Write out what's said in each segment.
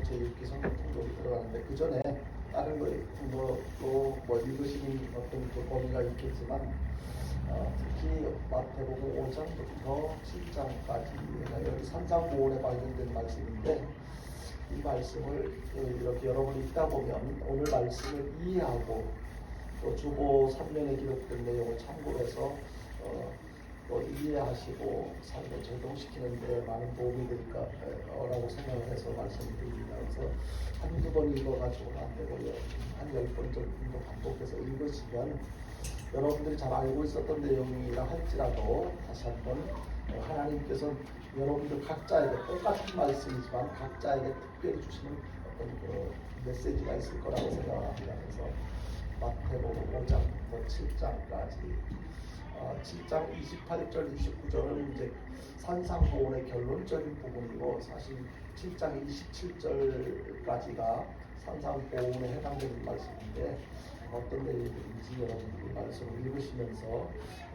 제6기 성경 통독이 들어가는데 그 전에 다른 뭐 읽으시는 어떤 그 범위가 있겠지만 특히 마태복음 5장부터 7장까지 여기 산상보훈에 관련된 말씀인데 이 말씀을 이렇게 여러분이 읽다 보면 오늘 말씀을 이해하고 또 주보 3면에 기록된 내용을 참고해서 또 이해하시고 삶에 적용시키는 데 많은 도움이 될 거라고 생각을 해서 말씀을 드립니다. 그래서 한두 번 읽어가지고는 안 되고요. 한 10번 정도 반복해서 읽으시면 여러분들이 잘 알고 있었던 내용이라 할지라도 다시 한번 하나님께서 여러분들 각자에게 똑같은 말씀이지만 각자에게 특별히 주시는 어떤 그 메시지가 있을 거라고 생각합니다. 그래서 마태복음 5장부터 7장까지 7장 28절 29절은 이제 산상보훈의 결론적인 부분이고 사실 7장 27절까지가 산상보훈에 해당되는 말씀인데 어떤 내용인지 여러분들이 말씀을 읽으시면서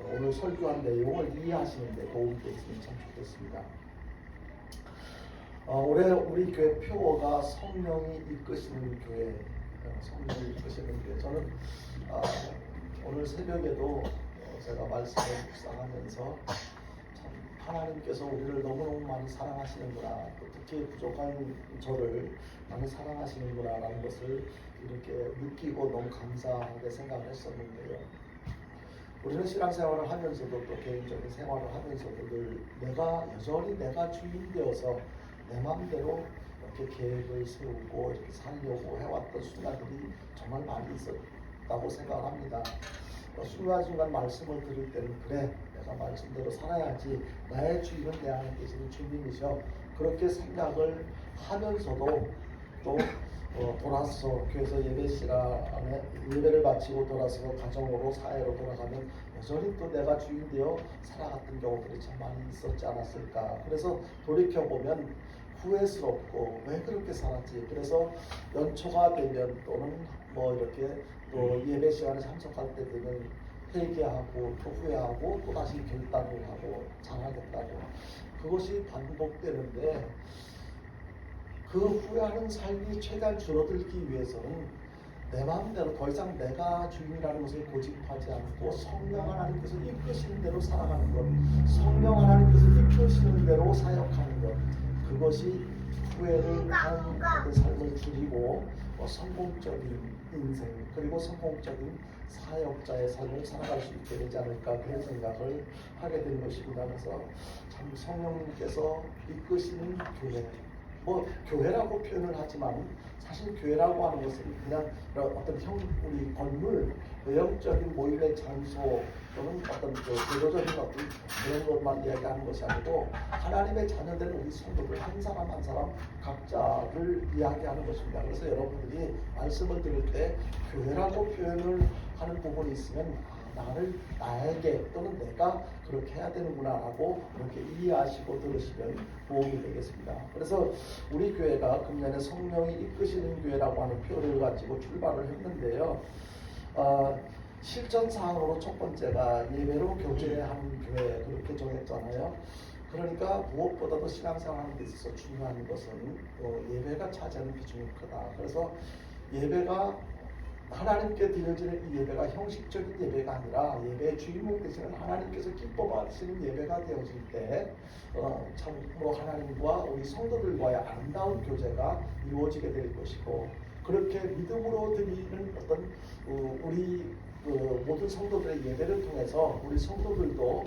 오늘 설교한 내용을 이해하시는 데 도움이 되었으면 참 좋겠습니다. 올해 우리 교회 표어가 성령이 이끄시는 교회, 성령이 이끄시는 교회. 저는 오늘 새벽에도 제가 말씀을 묵상하면서 참 하나님께서 우리를 너무너무 많이 사랑하시는구나, 또 특히 부족한 저를 많이 사랑하시는구나 라는 것을 이렇게 느끼고 너무 감사하게 생각을 했었는데요. 우리는 신앙생활을 하면서도 또 개인적인 생활을 하면서도 늘 여전히 내가 주인 되어서 내 마음대로 이렇게 계획을 세우고 이렇게 살려고 해왔던 순간들이 정말 많이 있었다고 생각을 합니다. 순간순간 말씀을 들을 때는 그래, 내가 말씀대로 살아야지, 나의 주인은 내 안에 계시는 주님이셔, 그렇게 생각을 하면서도 또 돌아서 교회에서 예배 시간에 예배를 마치고 돌아서 가정으로 사회로 돌아가면 여전히 또 내가 주인 되어 살아갔던 경우들이 참 많이 있었지 않았을까. 그래서 돌이켜보면 후회스럽고 왜 그렇게 살았지. 그래서 연초가 되면 또는 뭐 이렇게 또 예배 시간에 참석할 때 되면 회개하고 또 후회하고 또 다시 결단을 하고 잘하겠다고 그것이 반복되는데 그 후회하는 삶이 최대한 줄어들기 위해서는 내 마음대로 더 이상 내가 주인이라는 것을 고집하지 않고 성령 하나님께서 이끄시는 대로 살아가는 것, 성령 하나님께서 이끄시는 대로 사역하는 것, 그것이 후회를 하는 삶을 줄이고 성공적인 인생 그리고 성공적인 사역자의 삶을 살아갈 수 있게 되지 않을까 그런 생각을 하게 된 것입니다. 그래서 참 성령님께서 이끄시는 교회, 뭐 교회라고 표현을 하지만 사실 교회라고 하는 것은 그냥 어떤 우리 건물, 외형적인 모임의 장소 또는 어떤 제도적인 어떤 그런 것만 이야기하는 것이 아니고 하나님의 자녀된 우리 성도들 한 사람 한 사람 각자를 이야기하는 것입니다. 그래서 여러분들이 말씀을 들을 때 교회라고 표현을 하는 부분이 있으면 나에게 또는 내가 그렇게 해야 되는구나 라고 그렇게 이해하시고 들으시면 도움이 되겠습니다. 그래서 우리 교회가 금년에 성령이 이끄시는 교회라고 하는 표를 가지고 출발을 했는데요. 실전사항으로 첫 번째가 예배로 교제하는 교회 그렇게 정했잖아요. 그러니까 무엇보다도 신앙생활하는 데 있어서 중요한 것은 예배가 차지하는 비중이 크다. 그래서 예배가 하나님께 드려지는 이 예배가 형식적인 예배가 아니라 예배의 주인공 되시는 하나님께서 기뻐 받으시는 예배가 되어질 때 참으로 하나님과 우리 성도들과의 아름다운 교제가 이루어지게 될 것이고 그렇게 믿음으로 드리는 어떤 우리 모든 성도들의 예배를 통해서 우리 성도들도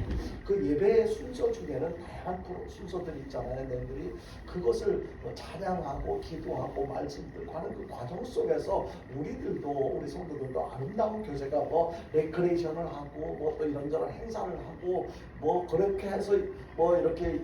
그 예배의 순서 중에는 다양한 순서들이 있잖아요. 너희들이 그것을 찬양하고 기도하고 말씀 듣고 하는 그 과정 속에서 우리 성도들도 아름다운 교제가 레크레이션을 하고 또 이런저런 행사를 하고 그렇게 해서 이렇게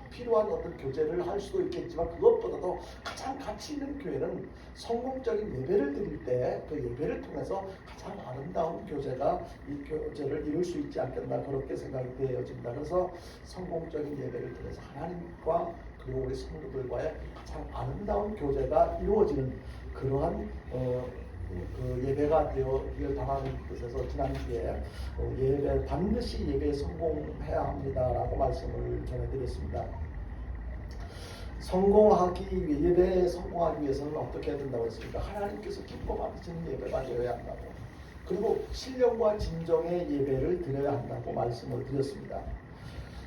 필요한 어떤 교제를 할 수도 있겠지만 그것보다도 가장 가치 있는 교회는 성공적인 예배를 드릴 때 그 예배를 통해서 가장 아름다운 교제가 이 교제를 이룰 수 있지 않겠나 그렇게 생각이 되어집니다. 그래서 성공적인 예배를 통해서 하나님과 그리고 우리 성도들과의 가장 아름다운 교제가 이루어지는 그러한 그 예배가 되어길 바라는 뜻에서 지난주에 반드시 예배에 성공해야 합니다라고 말씀을 전해드렸습니다. 예배에 성공하기 위해서는 어떻게 해야 된다고 했습니까? 하나님께서 기뻐 받으시는 예배가 되어야 한다고. 그리고 신령과 진정의 예배를 드려야 한다고 말씀을 드렸습니다.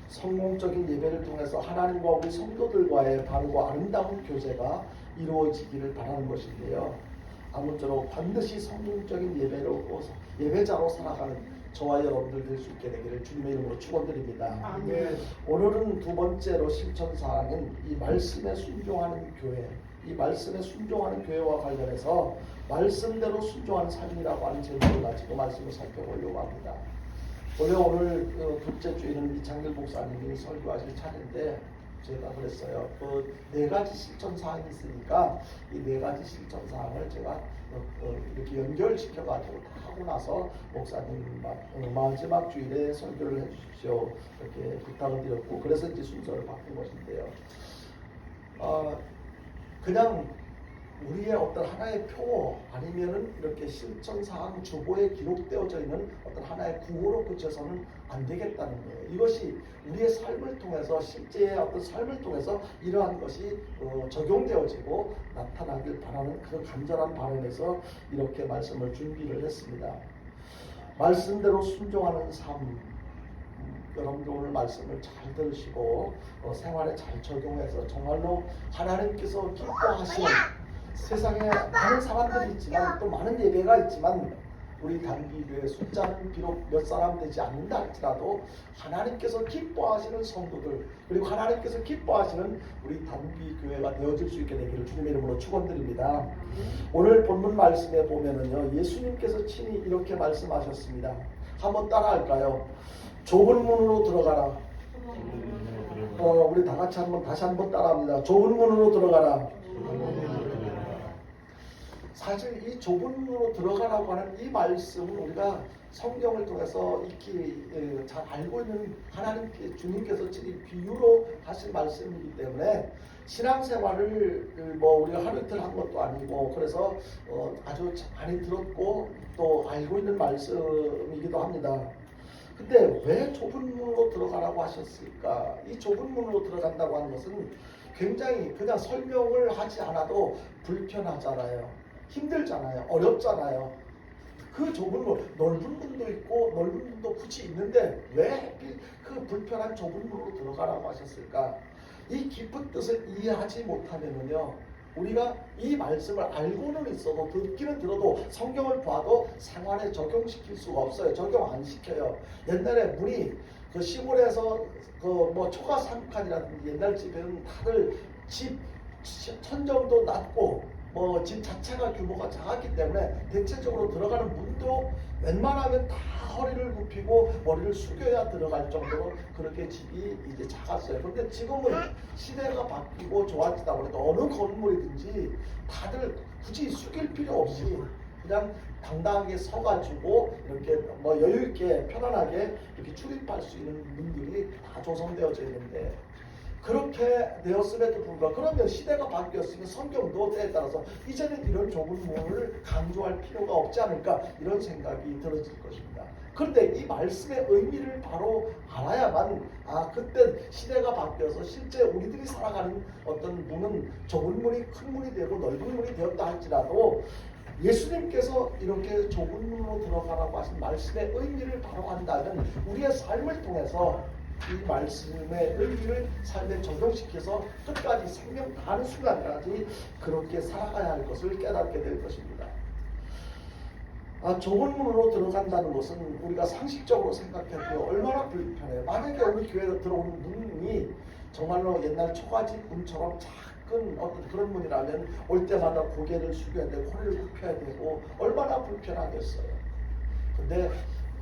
성공적인 예배를 통해서 하나님과 우리 성도들과의 바르고 아름다운 교제가 이루어지기를 바라는 것인데요. 아무쪼록 반드시 성공적인 예배자로 살아가는 저와 여러분들 될 수 있게 되기를 주님의 이름으로 축원드립니다. 오늘은 두 번째로 실천사항은 이 말씀에 순종하는 교회, 이 말씀에 순종하는 교회와 관련해서 말씀대로 순종하는 삶이라고 하는 제목을 가지고 말씀을 살펴보려고 합니다. 원래 오늘 둘째 주일은 이창길 목사님이 설교하실 차례인데 제가 그랬어요. 그 네 가지 실천 사항이 있으니까 이 네 가지 실천 사항을 제가 이렇게 연결시켜 가지고 다 하고 나서 목사님 마지막 주일에 설교를 해주십시오 이렇게 부탁을 드렸고, 그래서 이제 순서를 바꾼 것인데요. 그냥 우리의 어떤 하나의 표 아니면은 이렇게 실천사항 주보에 기록되어져 있는 어떤 하나의 구호로 그쳐서는 안 되겠다는 거예요. 이것이 우리의 삶을 통해서, 실제의 어떤 삶을 통해서 이러한 것이 적용되어지고 나타나길 바라는 그 간절한 바람에서 이렇게 말씀을 준비를 했습니다. 말씀대로 순종하는 삶, 여러분들 오늘 말씀을 잘 들으시고 생활에 잘 적용해서 정말로 하나님께서 기뻐하시는, 세상에 많은 사람들이 있지만 또 많은 예배가 있지만 우리 단기교회 숫자는 비록 몇 사람 되지 않는다 할지라도 하나님께서 기뻐하시는 성도들, 그리고 하나님께서 기뻐하시는 우리 단기교회가 되어질 수 있게 되기를 주님의 이름으로 축원드립니다. 오늘 본문 말씀에 보면은요, 예수님께서 친히 이렇게 말씀하셨습니다. 한번 따라할까요? 좁은 문으로 들어가라. 우리 다 같이 다시 한번 따라합니다. 좁은 문으로 들어가라. 사실 이 좁은 문으로 들어가라고 하는 이 말씀은 우리가 성경을 통해서 익히 잘 알고 있는 하나님께, 주님께서 친히 비유로 하신 말씀이기 때문에 신앙생활을 우리가 하루 이틀 한 것도 아니고, 그래서 아주 많이 들었고 또 알고 있는 말씀이기도 합니다. 근데 왜 좁은 문으로 들어가라고 하셨을까? 이 좁은 문으로 들어간다고 하는 것은 굉장히 그냥 설명을 하지 않아도 불편하잖아요. 힘들잖아요. 어렵잖아요. 그 좁은 문, 넓은 문도 있고 넓은 문도 굳이 있는데 왜 그 불편한 좁은 문으로 들어가라고 하셨을까? 이 깊은 뜻을 이해하지 못하면은요, 우리가 이 말씀을 알고는 있어도, 듣기는 들어도, 성경을 봐도 생활에 적용시킬 수가 없어요. 적용 안 시켜요. 옛날에 문이 그 시골에서 초가 3칸이라든지 옛날 집에는 다들 집 천정도 낮고 집 자체가 규모가 작았기 때문에 대체적으로 들어가는 문도 웬만하면 다 허리를 굽히고 머리를 숙여야 들어갈 정도로 그렇게 집이 이제 작았어요. 그런데 지금은 시대가 바뀌고 좋아지다 보니까 어느 건물이든지 다들 굳이 숙일 필요 없이 그냥 당당하게 서가지고 이렇게 여유있게 편안하게 이렇게 출입할 수 있는 문들이 다 조성되어져 있는데, 그렇게 되었음에도 불구하고 그러면 시대가 바뀌었으니 성경도 때에 따라서 이제는 이런 좁은 문을 강조할 필요가 없지 않을까, 이런 생각이 들어질 것입니다. 그런데 이 말씀의 의미를 바로 알아야만 그때 시대가 바뀌어서 실제 우리들이 살아가는 어떤 문은 좁은 문이 큰 문이 되고 넓은 문이 되었다 할지라도 예수님께서 이렇게 좁은 문으로 들어가라고 하신 말씀의 의미를 바로 안다면 우리의 삶을 통해서 이 말씀의 의미를 삶에 적용시켜서 끝까지 생명 다하는 순간까지 그렇게 살아가야 할 것을 깨닫게 될 것입니다. 좁은 문으로 들어간다는 것은 우리가 상식적으로 생각해도 얼마나 불편해요. 만약에 우리 교회에 들어오는 문이 정말로 옛날 초가집 문처럼 작은 어떤 그런 문이라면 올 때마다 고개를 숙여야 되고 허리를 굽혀야 되고 얼마나 불편하겠어요. 근데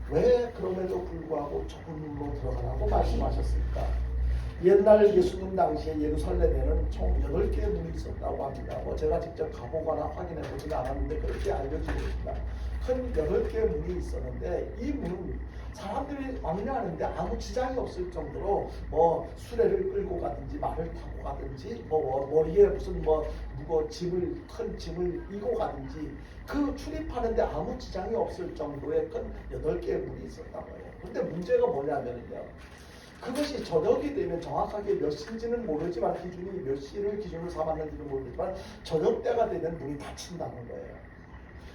왜 그럼에도 불구하고 좁은 문으로 들어가라고 말씀하셨을까? 옛날 예수님 당시에 예루살렘에는 총 8개의 문이 있었다고 합니다. 제가 직접 가보거나 확인해 보지는 않았는데 그렇게 알려지고 있습니다. 큰 8개의 문이 있었는데 이 문은 사람들이 왕래하는데 아무 지장이 없을 정도로 수레를 끌고 가든지 말을 타고 가든지 머리에 무슨 큰 짐을 이고 가든지 그 출입하는데 아무 지장이 없을 정도의 큰 8개의 문이 있었다고 해요. 근데 문제가 뭐냐면요, 그것이 저녁이 되면 정확하게 몇 시인지는 모르지만 기준이 몇 시를 기준으로 삼았는지는 모르지만 저녁 때가 되면 문이 닫힌다는 거예요.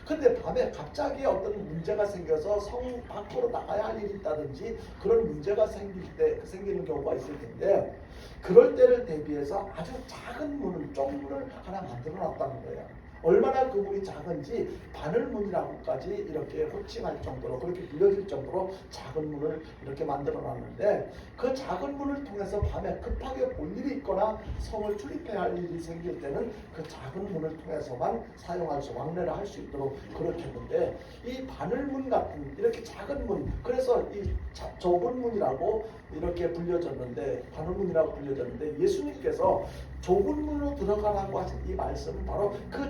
근데 밤에 갑자기 어떤 문제가 생겨서 성 밖으로 나가야 할 일이 있다든지 그런 문제가 생기는 경우가 있을 텐데 그럴 때를 대비해서 아주 작은 문을 쪽문을 하나 만들어 놨다는 거예요. 얼마나 그 문이 작은지 바늘문이라고까지 이렇게 호칭할 정도로 그렇게 불려질 정도로 작은 문을 이렇게 만들어 놨는데 그 작은 문을 통해서 밤에 급하게 볼 일이 있거나 성을 출입해야 할 일이 생길 때는 그 작은 문을 통해서만 사용할 수 왕래를 할 수 있도록 그렇게 했는데 이 바늘문 같은 이렇게 작은 문 그래서 이 좁은 문이라고 이렇게 불려졌는데 바늘문이라고 불려졌는데 예수님께서 좁은 문으로 들어가라고 하신 이 말씀은 바로 그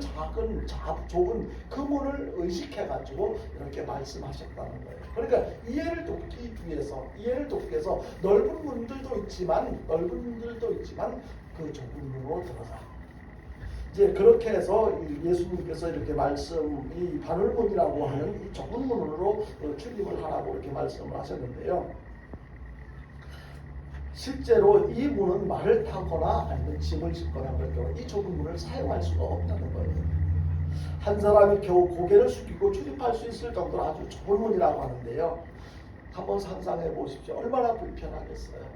좁은 그 문을 의식해 가지고 이렇게 말씀하셨다는 거예요. 그러니까 이해를 돕기 위해서 넓은 문들도 있지만 그 좁은 문으로 들어가. 이제 그렇게 해서 예수님께서 이렇게 이 바늘문이라고 하는 이 좁은 문으로 출입을 하라고 이렇게 말씀을 하셨는데요. 실제로 이 문은 말을 타거나 아니면 짐을 싣거나 그럴 경우 이 좁은 문을 사용할 수가 없다는 거예요. 한 사람이 겨우 고개를 숙이고 출입할 수 있을 정도로 아주 좁은 문이라고 하는데요. 한번 상상해 보십시오. 얼마나 불편하겠어요.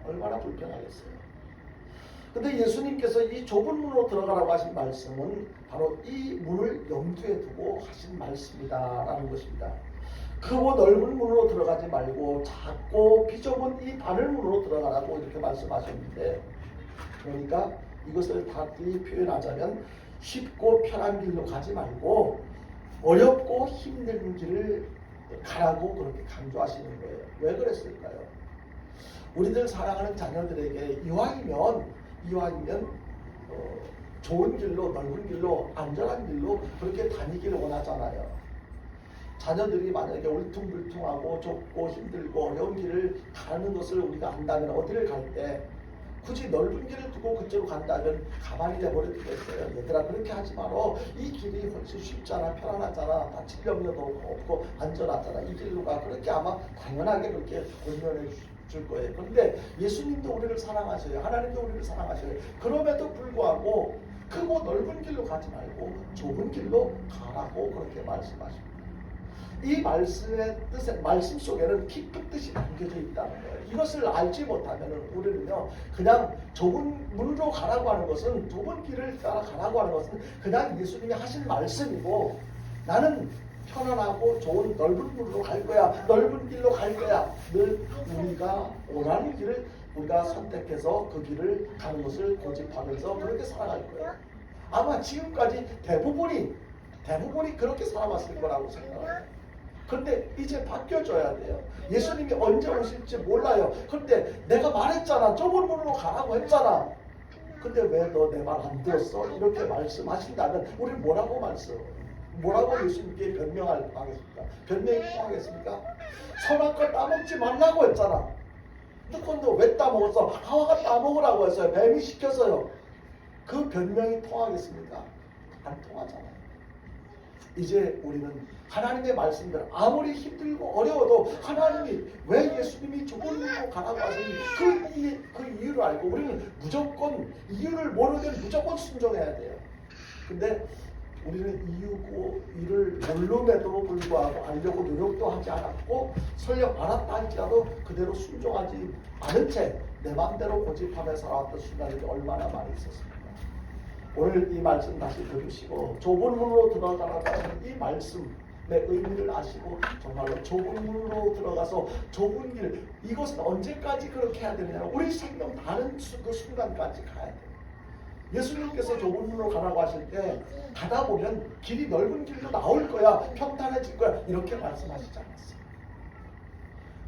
근데 예수님께서 이 좁은 문으로 들어가라고 하신 말씀은 바로 이 문을 염두에 두고 하신 말씀이다라는 것입니다. 크고 넓은 문으로 들어가지 말고 작고 비좁은 이 바늘문으로 들어가라고 이렇게 말씀하셨는데 그러니까 이것을 다시 표현하자면 쉽고 편한 길로 가지 말고 어렵고 힘든 길을 가라고 그렇게 강조하시는 거예요. 왜 그랬을까요? 우리들 사랑하는 자녀들에게 이왕이면 좋은 길로 넓은 길로 안전한 길로 그렇게 다니기를 원하잖아요. 자녀들이 만약에 울퉁불퉁하고 좁고 힘들고 어려운 길을 가는 것을 우리가 안다면 어디를 갈 때 굳이 넓은 길을 두고 그쪽으로 간다면 가만히 내버려두겠어요. 얘들아 그렇게 하지 마라. 이 길이 훨씬 쉽잖아. 편안하잖아. 다칠 염려도 없고 안전하잖아. 이 길로 가. 그렇게 아마 당연하게 그렇게 권면해 줄 거예요. 그런데 예수님도 우리를 사랑하셔요. 하나님도 우리를 사랑하셔요. 그럼에도 불구하고 크고 넓은 길로 가지 말고 좁은 길로 가라고 그렇게 말씀하십니다. 이 말씀의 뜻에 말씀 속에는 깊은 뜻이 담겨져 있다는 거예요. 이것을 알지 못하면 우리는요 그냥 좁은 문으로 가라고 하는 것은 좁은 길을 따라 가라고 하는 것은 그냥 예수님이 하신 말씀이고 나는 편안하고 좋은 넓은 문으로 갈 거야. 넓은 길로 갈 거야. 늘 우리가 원하는 길을 우리가 선택해서 그 길을 가는 것을 고집하면서 그렇게 살아갈 거예요. 아마 지금까지 대부분이 그렇게 살아왔을 거라고 생각해요. 그런데 이제 바뀌어줘야 돼요. 예수님이 언제 오실지 몰라요. 그런데 내가 말했잖아. 좁은 문으로 가라고 했잖아. 근데 왜 너 내 말 안 들었어? 이렇게 말씀하신다면 우리 뭐라고 예수님께 변명하겠습니까? 변명이 통하겠습니까? 선악과 따먹지 말라고 했잖아. 근데 왜 따먹었어? 하와가 따먹으라고 했어요. 뱀이 시켰어요. 그 변명이 통하겠습니까? 안 통하잖아요. 이제 우리는 하나님의 말씀대로 아무리 힘들고 어려워도 하나님이 왜 예수님이 좁은 문으로 가라고 하시니 그 이유를 알고 우리는 무조건 이유를 모르면 무조건 순종해야 돼요. 근데 우리는 이유를 모름에도 불구하고 알려고 노력도 하지 않았고 설령 알았다 할지라도 그대로 순종하지 않은 채 내 마음대로 고집하며 살아왔던 순간이 얼마나 많이 있었습니까? 오늘 이 말씀 다시 들으시고 좁은 문으로 들어가라고 하는 이 말씀의 의미를 아시고 정말로 좁은 문으로 들어가서 좁은 길 이것은 언제까지 그렇게 해야 되느냐 우리 생명 다른 그 순간까지 가야 돼요. 예수님께서 좁은 문으로 가라고 하실 때 가다 보면 길이 넓은 길도 나올 거야 평탄해질 거야 이렇게 말씀하시지 않았어요.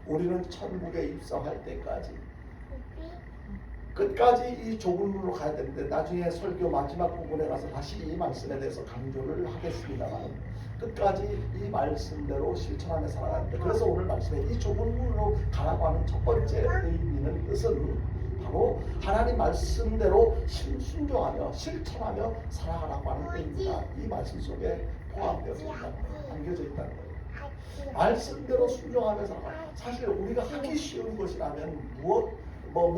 우리는 천국에 입성할 때까지 끝까지 이 좁은 문으로 가야 되는데 나중에 설교 마지막 부분에 가서 다시 이 말씀에 대해서 강조를 하겠습니다만 끝까지 이 말씀대로 실천하며 살아가는데 그래서 오늘 말씀에 이 좁은 문으로 가라고 하는 첫 번째 의미는 뜻은 바로 하나님 말씀대로 순종하며 실천하며 살아가라고 하는 의미가 이 말씀 속에 포함되어 담겨져 있다는 거예요. 말씀대로 순종하며 살아가. 사실 우리가 하기 쉬운 것이라면 뭐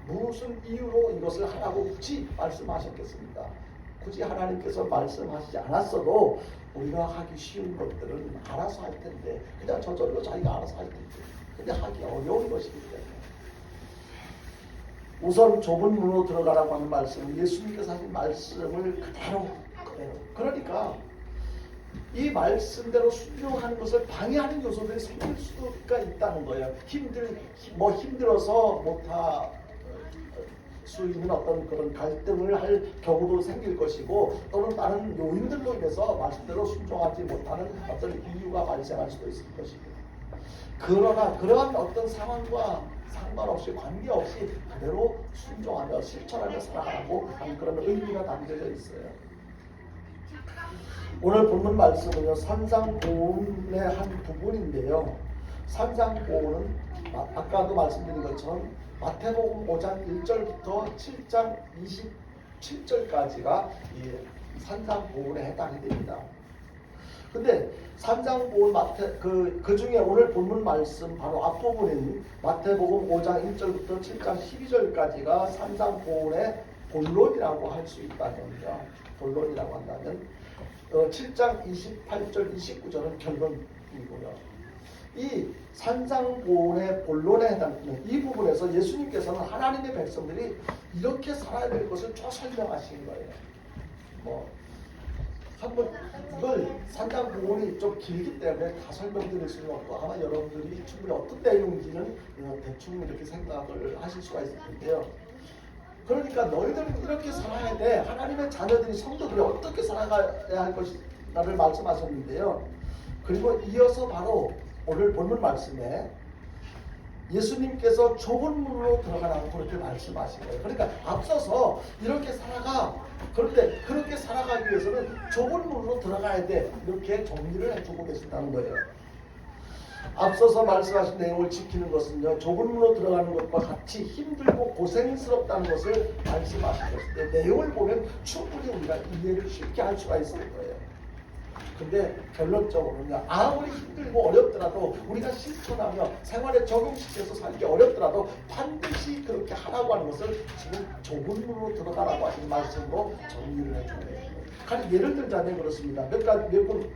무슨 이유로 이것을 하라고 굳이 말씀하셨겠습니까? 굳이 하나님께서 말씀하시지 않았어도 우리가 하기 쉬운 것들은 알아서 할 텐데, 그냥 저절로 자기가 알아서 할 텐데, 근데 하기 어려운 것이기 때문에. 우선 좁은 문으로 들어가라고 하는 말씀은 예수님께서 하신 말씀을 그대로. 그러니까 이 말씀대로 순종하는 것을 방해하는 요소들이 생길 수가 있다는 거예요. 힘들어서 못할 수 있는 어떤 그런 갈등을 할 경우도 생길 것이고, 또는 다른 요인들로 인해서 말씀대로 순종하지 못하는 어떤 이유가 발생할 수도 있을 것입니다. 그러나 그러한 어떤 상황과 상관없이, 관계없이 그대로 순종하며 실천하며 살아가고 하는 그런 의미가 담겨져 있어요. 오늘 본문 말씀은요, 산상보훈의 한 부분인데요. 산상보훈은 아까도 말씀드린 것처럼 마태복음 5장 1절부터 7장 27절까지가 이 산상보훈에 해당이 됩니다. 근데 산상보훈 그 중에 오늘 본문 말씀 바로 앞부분인 마태복음 5장 1절부터 7장 12절까지가 산상보훈의 본론이라고 할 수 있다면요. 본론이라고 한다면 7장 28절 29절은 결론이고요. 이 산상보훈의 본론에 해당되는 이 부분에서 예수님께서는 하나님의 백성들이 이렇게 살아야 될 것을 쭉 설명하신 거예요. 한번 이걸 산상보훈이 좀 길기 때문에 다 설명드릴 수는 없고, 아마 여러분들이 충분히 어떤 내용인지는 대충 이렇게 생각을 하실 수가 있을 텐데요. 그러니까 너희들은 이렇게 살아야 돼. 하나님의 자녀들이, 성도들이 어떻게 살아가야 할 것이라를 말씀하셨는데요. 그리고 이어서 바로 오늘 본문 말씀에 예수님께서 좁은 문으로 들어가라고 그렇게 말씀하신 거예요. 그러니까 앞서서 이렇게 살아가. 그런데 그렇게 살아가기 위해서는 좁은 문으로 들어가야 돼. 이렇게 정리를 해주고 계신다는 거예요. 앞서서 말씀하신 내용을 지키는 것은요, 좁은 문으로 들어가는 것과 같이 힘들고 고생스럽다는 것을 말씀하신 것인데, 내용을 보면 충분히 우리가 이해를 쉽게 할 수가 있을 거예요. 근데 결론적으로는요, 아무리 힘들고 어렵더라도 우리가 실천하며 생활에 적용시켜서 살기 어렵더라도 반드시 그렇게 하라고 하는 것을 지금 좁은 문으로 들어가라고 하신 말씀으로 정리를 해주네요. 예를 들자면 그렇습니다. 몇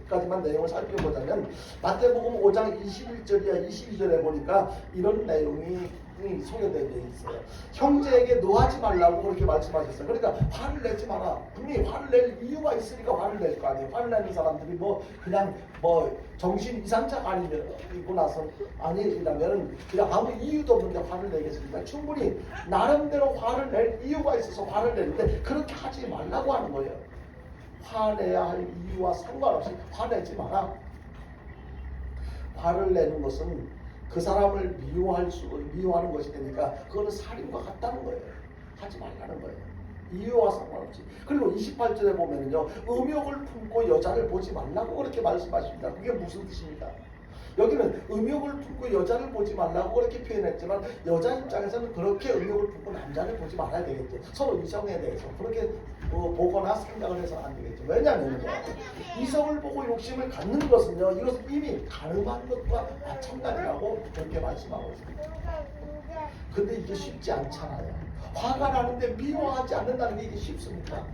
가지만 내용을 살펴보자면 마태복음 5장 21절이야 22절에 보니까 이런 내용이 소개되어 있어요. 형제에게 노하지 말라고 그렇게 말씀하셨어요. 그러니까 화를 내지 마라. 분명히 화를 낼 이유가 있으니까 화를 낼 거 아니에요. 화를 내는 사람들이 그냥 정신 이상자가 아니고 나서 아니라면 그냥 아무 이유도 없는데 화를 내겠습니까? 충분히 나름대로 화를 낼 이유가 있어서 화를 내는데 그렇게 하지 말라고 하는 거예요. 화내야 할 이유와 상관없이 화내지 마라. 화를 내는 것은 그 사람을 미워하는 것이 되니까 그거는 살인과 같다는 거예요. 하지 말라는 거예요. 이유와 상관없이. 그리고 28절에 보면은요, 음욕을 품고 여자를 보지 말라고 그렇게 말씀하십니다. 그게 무슨 뜻입니까? 여기는 음욕을 품고 여자를 보지 말라고 그렇게 표현했지만, 여자 입장에서는 그렇게 음욕을 품고 남자를 보지 말아야 되겠죠. 서로 이성에 대해서 그렇게 보거나 생각을 해서는 안 되겠죠. 왜냐하면 이성을 보고 욕심을 갖는 것은요, 이것은 이미 가늠한 것과 마찬가지라고 그렇게 말씀하고 있습니다. 근데 이게 쉽지 않잖아요. 화가 나는데 미워하지 않는다는 게 이게 쉽습니까?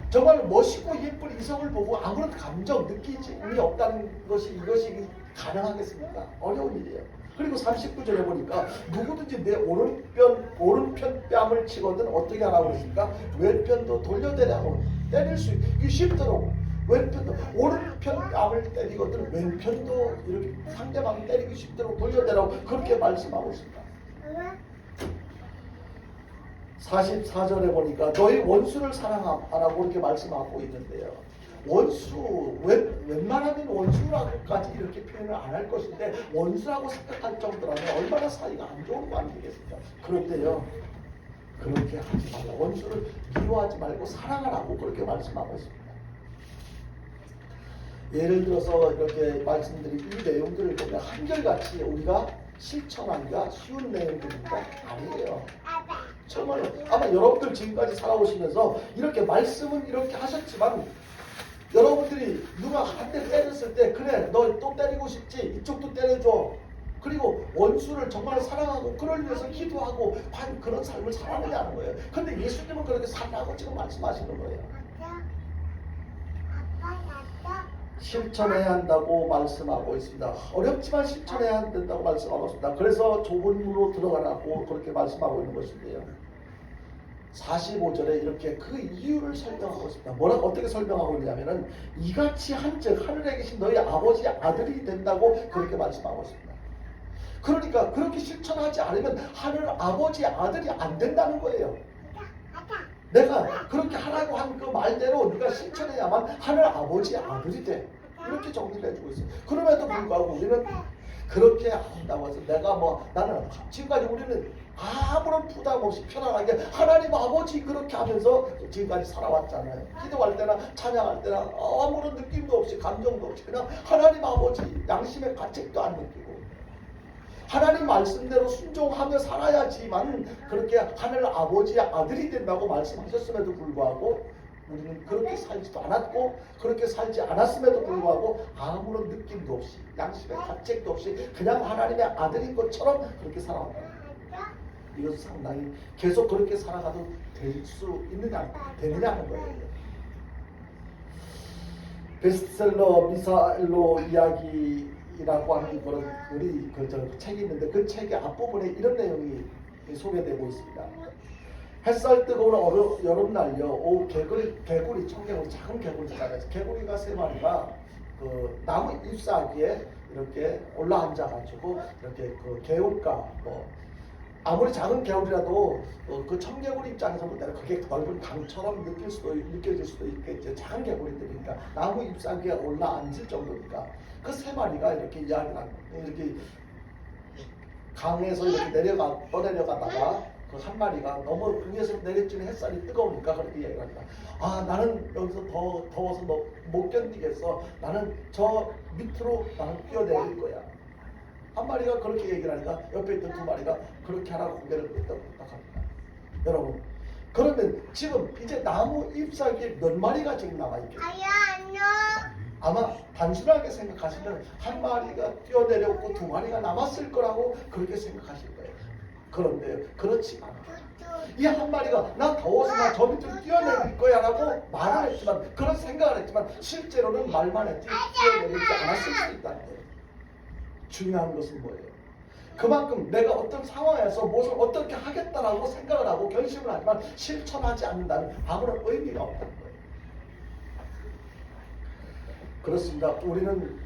정말 멋있고 예쁜 이성을 보고 아무런 감정, 느낌이 없다는 이것이 가능하겠습니까? 어려운 일이에요. 그리고 39절에 보니까 누구든지 내 오른편 뺨을 치거든 어떻게 하라고 그랬습니까? 왼편도 돌려대라고. 때릴 수 이게 쉽도록 왼편도 오른편 뺨을 때리거든 왼편도 이렇게 상대방이 때리기 쉽도록 돌려대라고 그렇게 말씀하고 있습니다. 44절에 보니까 너희 원수를 사랑하라고 이렇게 말씀하고 있는데요. 원수, 웬만하면 원수라고까지 이렇게 표현을 안 할 것인데 원수라고 생각할 정도라면 얼마나 사이가 안 좋은 거 아니겠습니까? 그럴 때요, 그렇게 하지 말라. 원수를 미워하지 말고 사랑하라고 그렇게 말씀하고 있습니다. 예를 들어서 이렇게 말씀드린 이 내용들을 보면 한결같이 우리가 실천하기가 쉬운 내용들입니까? 아니에요. 정말로 아마 여러분들 지금까지 살아오시면서 이렇게 말씀은 이렇게 하셨지만, 여러분들이 누가 한 대 때렸을 때 그래 너 또 때리고 싶지? 이쪽도 때려줘. 그리고 원수를 정말 사랑하고 그를 위해서 기도하고 과연 그런 삶을 살아내냐는 거예요. 근데 예수님은 그렇게 살라고 지금 말씀하시는 거예요. 실천해야 한다고 말씀하고 있습니다. 어렵지만 실천해야 된다고 말씀하고 있습니다. 그래서 좁은 문으로 들어가라고 그렇게 말씀하고 있는 것인데요. 45절에 이렇게 그 이유를 설명하고 있습니다. 뭐라고 어떻게 설명하고 있냐면은 이같이 한즉 하늘에 계신 너희 아버지 아들이 된다고 그렇게 말씀하고 있습니다. 그러니까 그렇게 실천하지 않으면 하늘 아버지 아들이 안 된다는 거예요. 내가 그렇게 하라고 한 그 말대로 네가 실천해야만 하늘 아버지 아들이 돼. 이렇게 정리를 해주고 있어요. 그럼에도 불구하고 우리는 그렇게 한다고 해서 내가 나는 지금까지 우리는 아무런 부담 없이 편안하게 하나님 아버지 그렇게 하면서 지금까지 살아왔잖아요. 기도할 때나 찬양할 때나 아무런 느낌도 없이 감정도 없이 그냥 하나님 아버지 양심의 가책도 안 느끼고 하나님 말씀대로 순종하며 살아야지만 그렇게 하늘 아버지의 아들이 된다고 말씀하셨음에도 불구하고 우리는 그렇게 살지도 않았고 그렇게 살지 않았음에도 불구하고 아무런 느낌도 없이 양심의 가책도 없이 그냥 하나님의 아들인 것처럼 그렇게 살아왔다. 이것은 상당히 계속 그렇게 살아가도 될 수 되느냐는 거예요. 베스트셀러 미사일로 이야기라고 하는 그런 우리 책이 있는데 그 책의 앞부분에 이런 내용이 소개되고 있습니다. 햇살 뜨거운 여름날요. 오후 개구리 청개구리 작은 개구리잖아요. 개구리가 3마리가 그 나무 잎사귀에 이렇게 올라앉아가지고 이렇게 그 개울가 아무리 작은 개울이라도 그 청개구리 입장에서 볼 때는 그게 넓은 강처럼 느껴질 수도 있겠죠. 작은 개구리들이니까 나무 잎사귀에 올라앉을 정도니까 그 3마리가 이렇게 이렇게 강에서 이렇게 떠내려가다가 그 한 마리가 너무 위에서 내려지는 햇살이 뜨거우니까 그렇게 얘기합니다. 나는 여기서 더워서 못 견디겠어. 나는 저 밑으로 나는 뛰어내릴 거야. 한 마리가 그렇게 얘기를 하니까 옆에 있던 2마리가 그렇게 하라고 고개를 끄덕끄덕 합니다. 여러분, 그러면 지금 이제 나무 잎사귀에 몇 마리가 지금 남아있겠어요? 아마 단순하게 생각하시면 한 마리가 뛰어내렸고 2마리가 남았을 거라고 그렇게 생각하실 거예요. 그런데 그렇지 않아. 이 한 마리가 나 더워서 나 저 밑으로 뛰어내릴 거야 라고 말을 했지만 그런 생각을 했지만 실제로는 말만 했지 뛰어내리지 않았을 수도 있다는 거예요. 중요한 것은 뭐예요? 그만큼 내가 어떤 상황에서 무엇을 어떻게 하겠다라고 생각을 하고 결심을 하지만 실천하지 않는다면 아무런 의미가 없다는 거예요. 그렇습니다. 우리는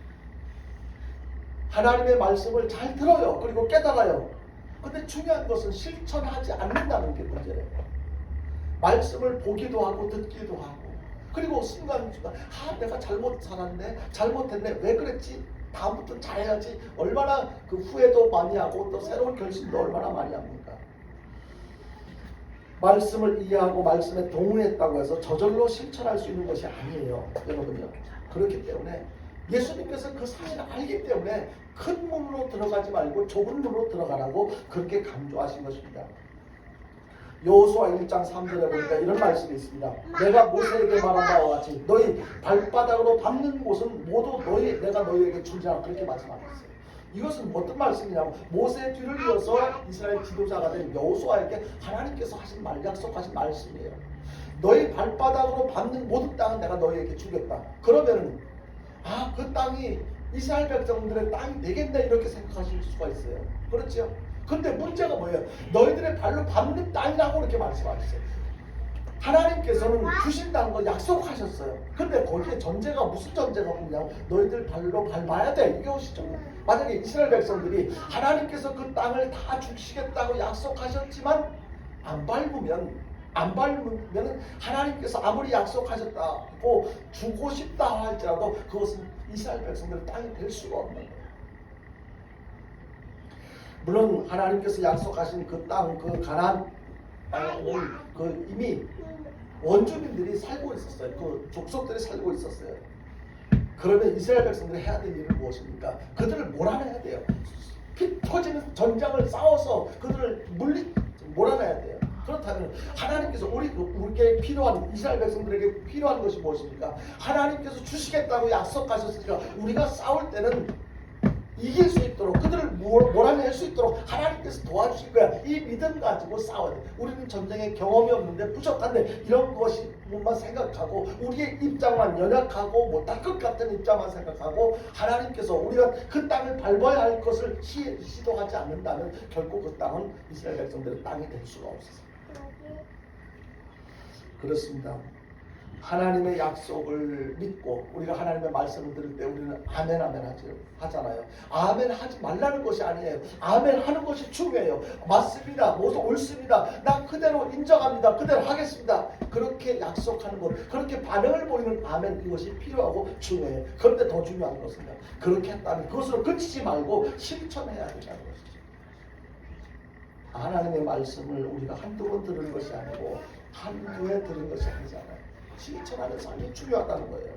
하나님의 말씀을 잘 들어요. 그리고 깨달아요. 근데 중요한 것은 실천하지 않는다는 게 문제예요. 말씀을 보기도 하고 듣기도 하고 그리고 순간순간 내가 잘못 살았네 잘못했네 왜 그랬지 다음부터 잘해야지 얼마나 그 후회도 많이 하고 또 새로운 결심도 얼마나 많이 합니까? 말씀을 이해하고 말씀에 동의했다고 해서 저절로 실천할 수 있는 것이 아니에요. 여러분요. 그렇기 때문에 예수님께서 그 사실을 알기 때문에 큰 문으로 들어가지 말고 좁은 문으로 들어가라고 그렇게 강조하신 것입니다. 여호수아 1장 3절에 보니까 이런 말씀이 있습니다. 내가 모세에게 말한 바와 같이 너희 발바닥으로 밟는 곳은 모두 내가 너희에게 주리라 그렇게 말씀하셨어요. 이것은 어떤 말씀이냐면 모세의 뒤를 이어서 이스라엘 지도자가 된 여호수아에게 하나님께서 하신 약속하신 말씀이에요. 너희 발바닥으로 밟는 모든 땅은 내가 너희에게 주겠다. 그러면은 그 땅이 이스라엘 백성들의 땅이 되겠네 이렇게 생각하실 수가 있어요. 그렇죠? 근데 문제가 뭐예요? 너희들의 발로 밟는 땅이라고 이렇게 말씀하셨어요. 하나님께서는 주신다는 거 약속하셨어요. 근데 거기에 전제가 무슨 전제가 뭐냐면 너희들 발로 밟아야 돼. 이것이죠. 만약에 이스라엘 백성들이 하나님께서 그 땅을 다 주시겠다고 약속하셨지만 안 밟으면 하나님께서 아무리 약속하셨다고 주고 싶다 할지라도 그것은 이스라엘 백성들의 땅이 될 수가 없는 거예요. 물론 하나님께서 약속하신 그 땅, 그 가나안 땅은 그 이미 원주민들이 살고 있었어요. 그 족속들이 살고 있었어요. 그러면 이스라엘 백성들이 해야 될 일은 무엇입니까? 그들을 몰아내야 돼요. 피 터지는 전장을 싸워서 그들을 몰아내야 돼요. 그렇다면 하나님께서 우리에게 필요한 이스라엘 백성들에게 필요한 것이 무엇입니까? 하나님께서 주시겠다고 약속하셨으니까 우리가 싸울 때는 이길 수 있도록 그들을 몰아낼 수 있도록 하나님께서 도와주실 거야. 이 믿음 가지고 싸워야 돼. 우리는 전쟁에 경험이 없는데 부족한데 이런 것만 생각하고 우리의 입장만 연약하고 못할 것 같은 입장만 생각하고 하나님께서 우리가 그 땅을 밟아야 할 것을 시도하지 않는다면 결국 그 땅은 이스라엘 백성들의 땅이 될 수가 없어요. 그렇습니다. 하나님의 약속을 믿고 우리가 하나님의 말씀을 들을 때 우리는 아멘 아멘 하잖아요. 아멘 하지 말라는 것이 아니에요. 아멘 하는 것이 중요해요. 맞습니다. 모두 옳습니다. 나 그대로 인정합니다. 그대로 하겠습니다. 그렇게 약속하는 것, 그렇게 반응을 보이는 아멘, 이것이 필요하고 중요해요. 그런데 더 중요한 것은 그렇게 했다면 그것으로 그치지 말고 실천해야 한다는 것이죠. 하나님의 말씀을 우리가 한두 번 들은 것이 아니고 한두 해 들은 것이 아니잖아요. 실천하는 삶이 중요하다는 거예요.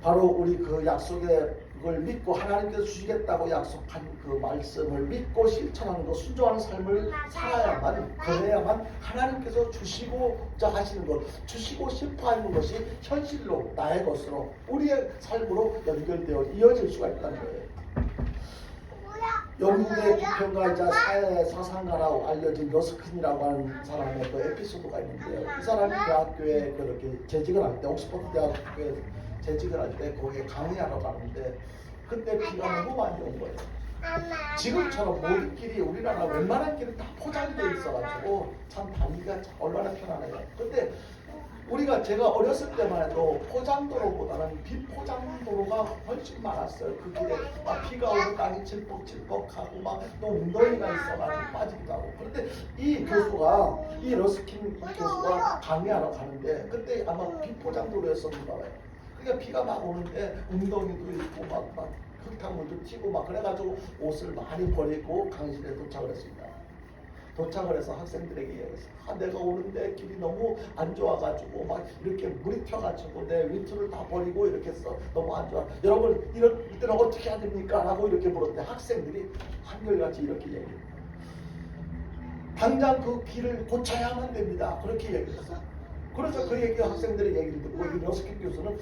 바로 우리 그 약속의 그걸 믿고 하나님께서 주시겠다고 약속한 그 말씀을 믿고 실천하는 것, 순종하는 삶을 살아야만, 그래야만 하나님께서 주시고자 하시는 것, 주시고 싶어 하는 것이 현실로 나의 것으로 우리의 삶으로 연결되어 이어질 수가 있다는 거예요. 영국의 비평가이자 사상가라고 알려진 러스킨이라고 하는 사람의 그 에피소드가 있는데요. 이 사람이 대학교에 그렇게 재직을 할 때, 옥스퍼드 대학교에 재직을 할 때 거기에 강의하러 가는데 그때 비가 너무 많이 온 거예요. 지금처럼 모든 길이 우리나라 웬만한 길이 다 포장이 돼 있어가지고 참 다니기가 얼마나 편하네요. 근데 제가 어렸을 때만 해도 포장도로보다는 비포장도로가 훨씬 많았어요. 그 길에 막 비가 오는 땅이 질퍽질퍽하고 막 또 웅덩이가 있어가지고 빠지기도 하고. 그런데 이 교수가, 이 러스킨 교수가 강의하러 가는데 그때 아마 비포장도로였었는가 봐요. 그러니까 비가 막 오는데 웅덩이도 있고 막 흙탕물도 튀고 막 그래가지고 옷을 많이 버리고 강의실에 도착을 했습니다. 도착을 해서 학생들에게 얘기했어요. 내가 오는데 길이 너무 안 좋아가지고 막 이렇게 물이 튀어가지고 내 위투를 다 버리고 이렇게 해서 너무 안 좋아. 여러분 이럴 때는 어떻게 해야 됩니까? 라고 이렇게 물었대. 학생들이 한결같이 이렇게 얘기해요. 당장 그 길을 고쳐야만 됩니다. 그렇게 얘기했어요. 그래서 그 얘기 학생들의 얘기를 듣고 이 러스킨 교수는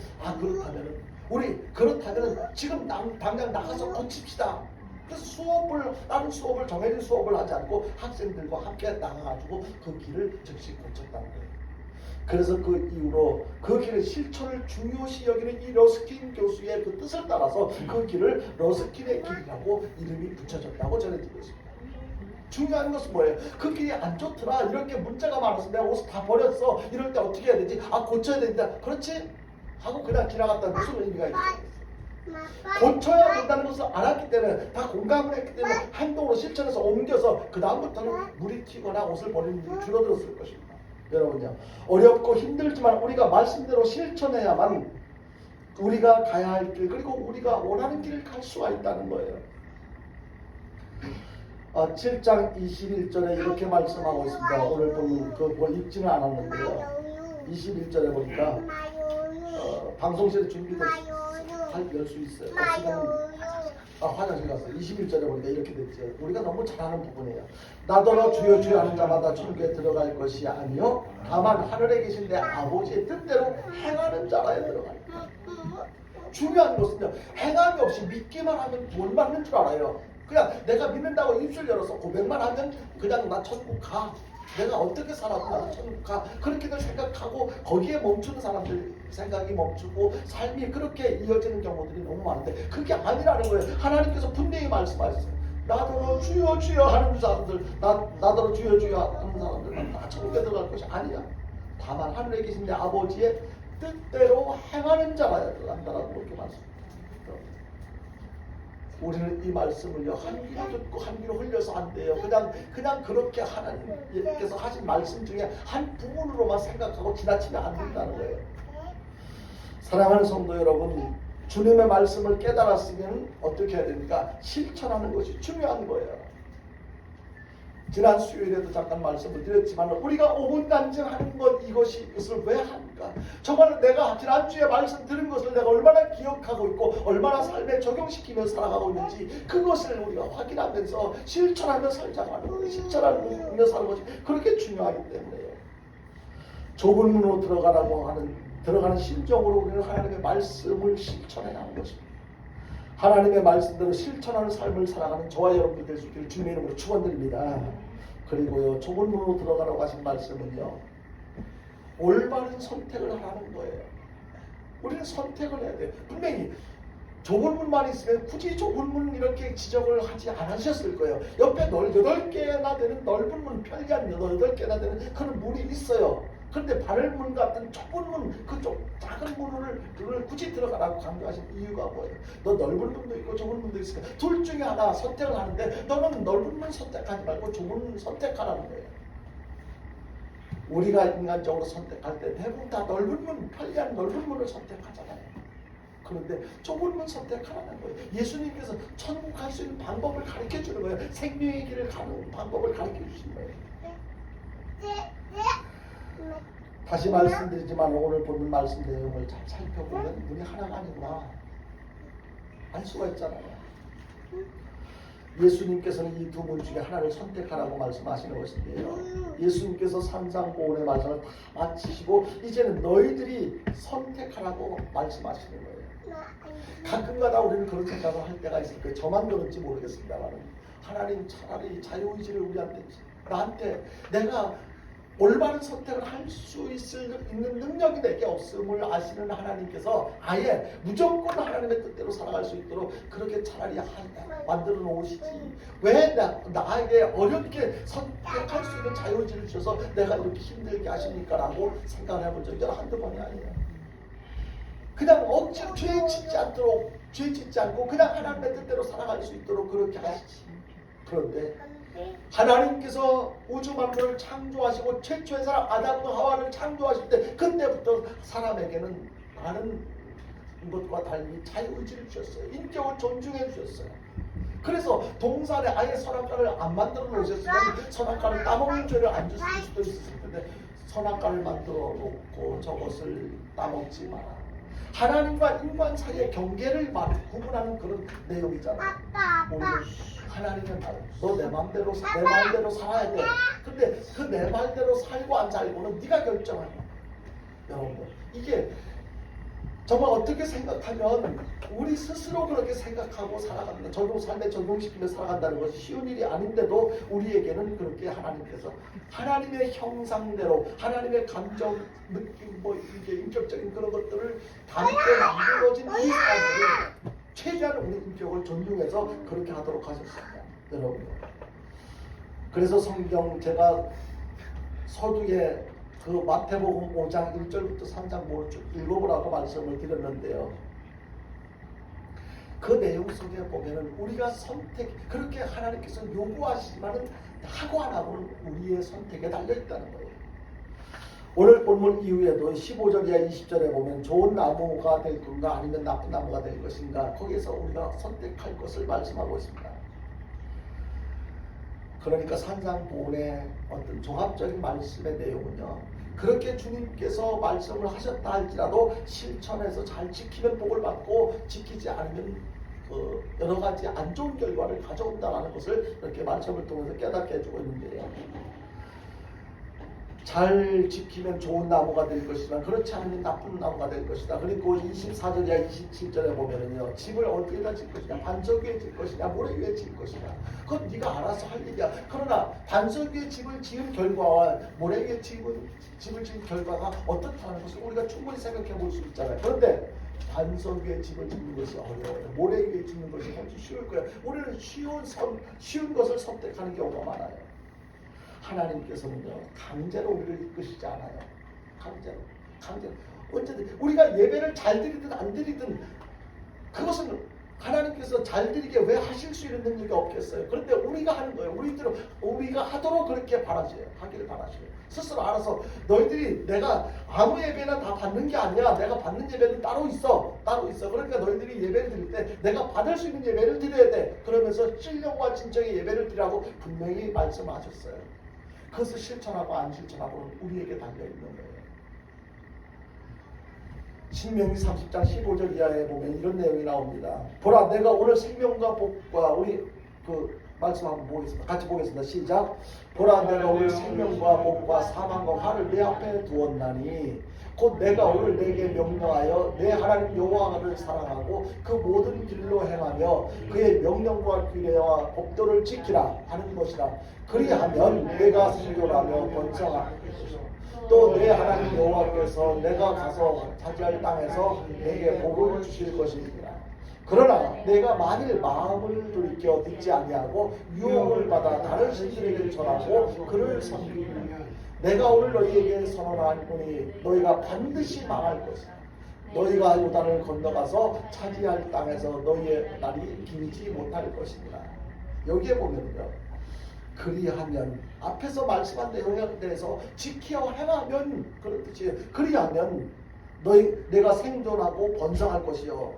그렇다면 지금 당장 나가서 고칩시다. 그래서 다른 수업을 정해진 수업을 하지 않고 학생들과 함께 나가가지고 그 길을 즉시 고쳤다는 거예요. 그래서 그 이후로 그 길의 실천을 중요시 여기는 이 러스킨 교수의 그 뜻을 따라서 그 길을 러스킨의 길이라고 이름이 붙여졌다고 전해지고 있습니다. 중요한 것은 뭐예요? 그 길이 안 좋더라. 이렇게 문제가 많아서 내가 옷을 다 버렸어. 이럴 때 어떻게 해야 되지? 고쳐야 된다. 그렇지? 하고 그냥 지나갔다. 무슨 의미가 있어요? 고쳐야 된다는 것을 알았기 때문에 다 공감을 했기 때문에 행동으로 실천해서 옮겨서 그 다음부터는 물이 튀거나 옷을 버리는 일이 줄어들었을 것입니다. 여러분요, 어렵고 힘들지만 우리가 말씀대로 실천해야만 우리가 가야 할 길, 그리고 우리가 원하는 길을 갈 수가 있다는 거예요. 7장 21절에 이렇게 말씀하고 있습니다. 오늘 본 읽지는 않았는데요. 21절에 보니까 방송실에 준비됐어요. 열 수 있어요. 화장실 갔어요. 21절에 보니까 이렇게 됐죠. 우리가 너무 잘하는 부분이에요. 나더러 주여 주여 하는 자마다 천국에 들어갈 것이 아니요 다만 하늘에 계신 내 아버지의 뜻대로 행하는 자라에 들어갈까. 중요한 것은요, 행함이 없이 믿기만 하면 뭘 받는 줄 알아요. 그냥 내가 믿는다고 입술 열어서 고백만 하면 그냥 나 천국 가. 내가 어떻게 살아도 나는 천국 가. 그렇게들 생각하고 거기에 멈추는 사람들 생각이 멈추고 삶이 그렇게 이어지는 경우들이 너무 많은데 그게 아니라는 거예요. 하나님께서 분명히 말씀하셨어요. 나더러 주여 주여 하는 사람들, 나더러 주여 주여 하는 사람들은 다 천국에 들어갈 것이 아니야. 다만 하늘에 계신 내 아버지의 뜻대로 행하는 자라야 들어간다라고 그렇게 말씀합니다. 우리는 이 말씀을요, 한 귀로 듣고 한 귀로 흘려서 안 돼요. 그냥 그렇게 하나님께서 하신 말씀 중에 한 부분으로만 생각하고 지나치면 안 된다는 거예요. 사랑하는 성도 여러분, 주님의 말씀을 깨달았으면 어떻게 해야 됩니까? 실천하는 것이 중요한 거예요. 지난 수요일에도 잠깐 말씀을 드렸지만 우리가 오분간증하는 이것을 왜 합니까? 정말 내가 지난주에 말씀 들은 것을 내가 얼마나 기억하고 있고 얼마나 삶에 적용시키며 살아가고 있는지 그것을 우리가 확인하면서 실천하며 살자고 하는 거예요. 실천하며 사는 것이 그렇게 중요하기 때문에요. 좁은 문으로 들어가는 심정으로 우리는 하나님의 말씀을 실천해야 하는 것입니다. 하나님의 말씀대로 실천하는 삶을 살아가는 저와 여러분들 될 수 있기를 주님의 이름으로 축원드립니다. 그리고요, 좁은 문으로 들어가라고 하신 말씀은요, 올바른 선택을 하라는 거예요. 우리는 선택을 해야 돼요. 분명히 좁은 문만 있으면 굳이 좁은 문 이렇게 지적을 하지 않으셨을 거예요. 옆에 8개나 되는 넓은 문, 편리한 8개나 되는 그런 문이 있어요. 그런데 바른 같은 좁은 문, 그쪽 작은 문을 굳이 들어가라고 강조하신 이유가 뭐예요? 너 넓은 문도 있고 좁은 문도 있으니까 둘 중에 하나 선택을 하는데 너는 넓은 문 선택하지 말고 좁은 문 선택하라는 거예요. 우리가 인간적으로 선택할 때 대부분 다 넓은 문, 편리한 넓은 문을 선택하잖아요. 그런데 좁은 문 선택하라는 거예요. 예수님께서 천국 갈 수 있는 방법을 가르쳐 주는 거예요. 생명의 길을 가는 방법을 가르쳐 주신 거예요. 다시 말씀드리지만 오늘 보는 말씀 내용을 잘 살펴보면 문이 하나가 아니구나 알 수가 있잖아요. 예수님께서는 이 두 문 중에 하나를 선택하라고 말씀하시는 것인데요. 예수님께서 산상보훈의 말씀을 다 마치시고 이제는 너희들이 선택하라고 말씀하시는 거예요. 가끔가다 우리는 그런 생각을 할 때가 있을 거예요. 저만 그런지 모르겠습니다만 하나님 차라리 자유의지를 나한테 내가 올바른 선택을 할 수 있는 능력이 내게 없음을 아시는 하나님께서 아예 무조건 하나님의 뜻대로 살아갈 수 있도록 그렇게 차라리 만들어 놓으시지 왜 나에게 어렵게 선택할 수 있는 자유의지를 주셔서 내가 이렇게 힘들게 하십니까? 라고 생각을 해본 적이 한두 번이 아니에요. 그냥 억지로 죄 짓지 않고 그냥 하나님의 뜻대로 살아갈 수 있도록 그렇게 하시지. 그런데 하나님께서 우주 만물을 창조하시고 최초의 사람 아담과 하와를 창조하실 때 그때부터 사람에게는 많은 이것과 달리 자유의지를 주셨어요. 인격을 존중해 주셨어요. 그래서 동산에 아예 선악과를 안 만들어 놓으셨으면 선악과를 따먹는 죄를 안 줄 수도 있었을 텐데 선악과를 만들어 놓고 저것을 따먹지 마라. 하나님과 인간 사이의 경계를 구분하는 그런 내용이잖아요. 하나님은 너 내 마음대로 살아야 돼. 근데 그 내 말대로 살고 안 살고는 네가 결정하라. 여러분 이게 정말 어떻게 생각하면 우리 스스로 그렇게 생각하고 살아간다. 삶에 적용시키며 살아간다는 것이 쉬운 일이 아닌데도 우리에게는 그렇게 하나님께서 하나님의 형상대로 하나님의 감정, 느낌, 이게 인격적인 그런 것들을 담게 만들어진 이 사람들이 최대한 우리 인격을 존중해서 그렇게 하도록 하셨습니다. 여러분. 그래서 성경 제가 서두에 그 마태복음 5장 1절부터 3장 5절 쭉 읽어보라고 말씀을 드렸는데요. 그 내용 속에 보면은 우리가 그렇게 하나님께서 요구하시지만은 하고 안 하고는 우리의 선택에 달려있다는 거예요. 오늘 본문 이후에도 15절 이하 20절에 보면 좋은 나무가 될 건가 아니면 나쁜 나무가 될 것인가 거기에서 우리가 선택할 것을 말씀하고 있습니다. 그러니까 산상보훈의 어떤 종합적인 말씀의 내용은요. 그렇게 주님께서 말씀을 하셨다 할지라도 실천해서 잘 지키면 복을 받고 지키지 않으면 여러 가지 안 좋은 결과를 가져온다는 것을 이렇게 말씀을 통해서 깨닫게 해주고 있는데요. 잘 지키면 좋은 나무가 될 것이다. 그렇지 않으면 나쁜 나무가 될 것이다. 그리고 24절이야 27절에 보면은요. 집을 어디에다 질 것이냐. 반석 위에 질 것이냐. 모래 위에 질 것이냐. 그건 네가 알아서 할 일이야. 그러나 반석 위에 집을 지은 결과와 모래 위에 집을 지은 결과가 어떻다는 것을 우리가 충분히 생각해 볼 수 있잖아요. 그런데 반석 위에 집을 짓는 것이 어려워요. 모래 위에 짓는 것이 훨씬 쉬울 거예요. 우리는 쉬운 것을 선택하는 경우가 많아요. 하나님께서는요 강제로 우리를 이끄시지 않아요. 강제로 언제든 우리가 예배를 잘 드리든 안 드리든 그것은 하나님께서 잘 드리게 왜 하실 수 있는 능력이 없겠어요. 그런데 우리가 하는 거예요. 우리가 하도록 그렇게 하기를 바라셔요. 스스로 알아서 너희들이 내가 아무 예배나 다 받는 게 아니야. 내가 받는 예배는 따로 있어. 그러니까 너희들이 예배를 드릴 때 내가 받을 수 있는 예배를 드려야 돼. 그러면서 신령과 진정의 예배를 드리라고 분명히 말씀하셨어요. 그것을 실천하고 안 실천하고는 우리에게 달려있는 거예요. 신명기 30장 15절 이하에 보면 이런 내용이 나옵니다. 보라 내가 오늘 생명과 복과 우리 말씀 한번 보겠습니다. 같이 보겠습니다. 시작. 보라 내가 오늘 생명과 복과 사망과 화를 내 앞에 두었나니 곧 내가 오늘 내게 명령하여 내 하나님 여호와를 사랑하고 그 모든 길로 행하며 그의 명령과 규례와 법도를 지키라 하는 것이라. 그리하면 내가 생존하며 번성하라. 또 내 하나님 여호와께서 내가 가서 차지할 땅에서 내게 복을 주실 것이니라. 그러나 내가 만일 마음을 돌이켜 듣지 아니하고 유혹을 받아 다른 신들에게 전하고 그를 섬기면 내가 오늘 너희에게 선언하노니 너희가 반드시 망할 것이다. 너희가 요단을 건너가서 차지할 땅에서 너희의 날이 길지 못할 것이니라. 여기에 보면요, 그리하면 앞에서 말씀한 내용에 대해서 지켜 행하면 그런 뜻이에요. 그리하면 내가 생존하고 번성할 것이요.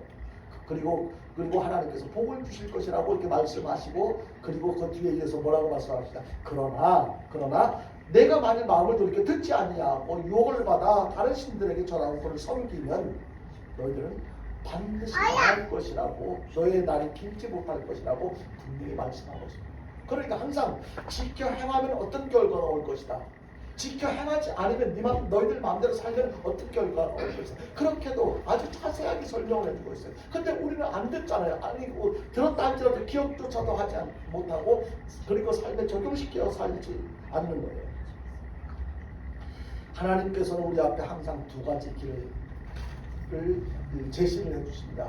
그리고 하나님께서 복을 주실 것이라고 이렇게 말씀하시고, 그리고 그 뒤에 이어서 뭐라고 말씀하시다. 그러나 내가 만일 마음을 돌이켜 듣지 아니하고 유혹을 받아 다른 신들에게 전하고 그를 섬기면 너희들은 반드시 망할 것이라고, 너희의 날이 길지 못할 것이라고 분명히 말씀하고 있습니다. 그러니까 항상 지켜 행하면 어떤 결과가 올 것이다. 지켜 행하지 않으면 너희들 마음대로 살면 어떤 결과가 올 것이다. 그렇게도 아주 자세하게 설명을 해주고 있어요. 근데 우리는 안 듣잖아요. 아니고 들었다 할지라도 기억조차도 하지 못하고, 그리고 삶에 적용시켜 살지 않는 거예요. 하나님께서는 우리 앞에 항상 두 가지 길을 제시를 해주십니다.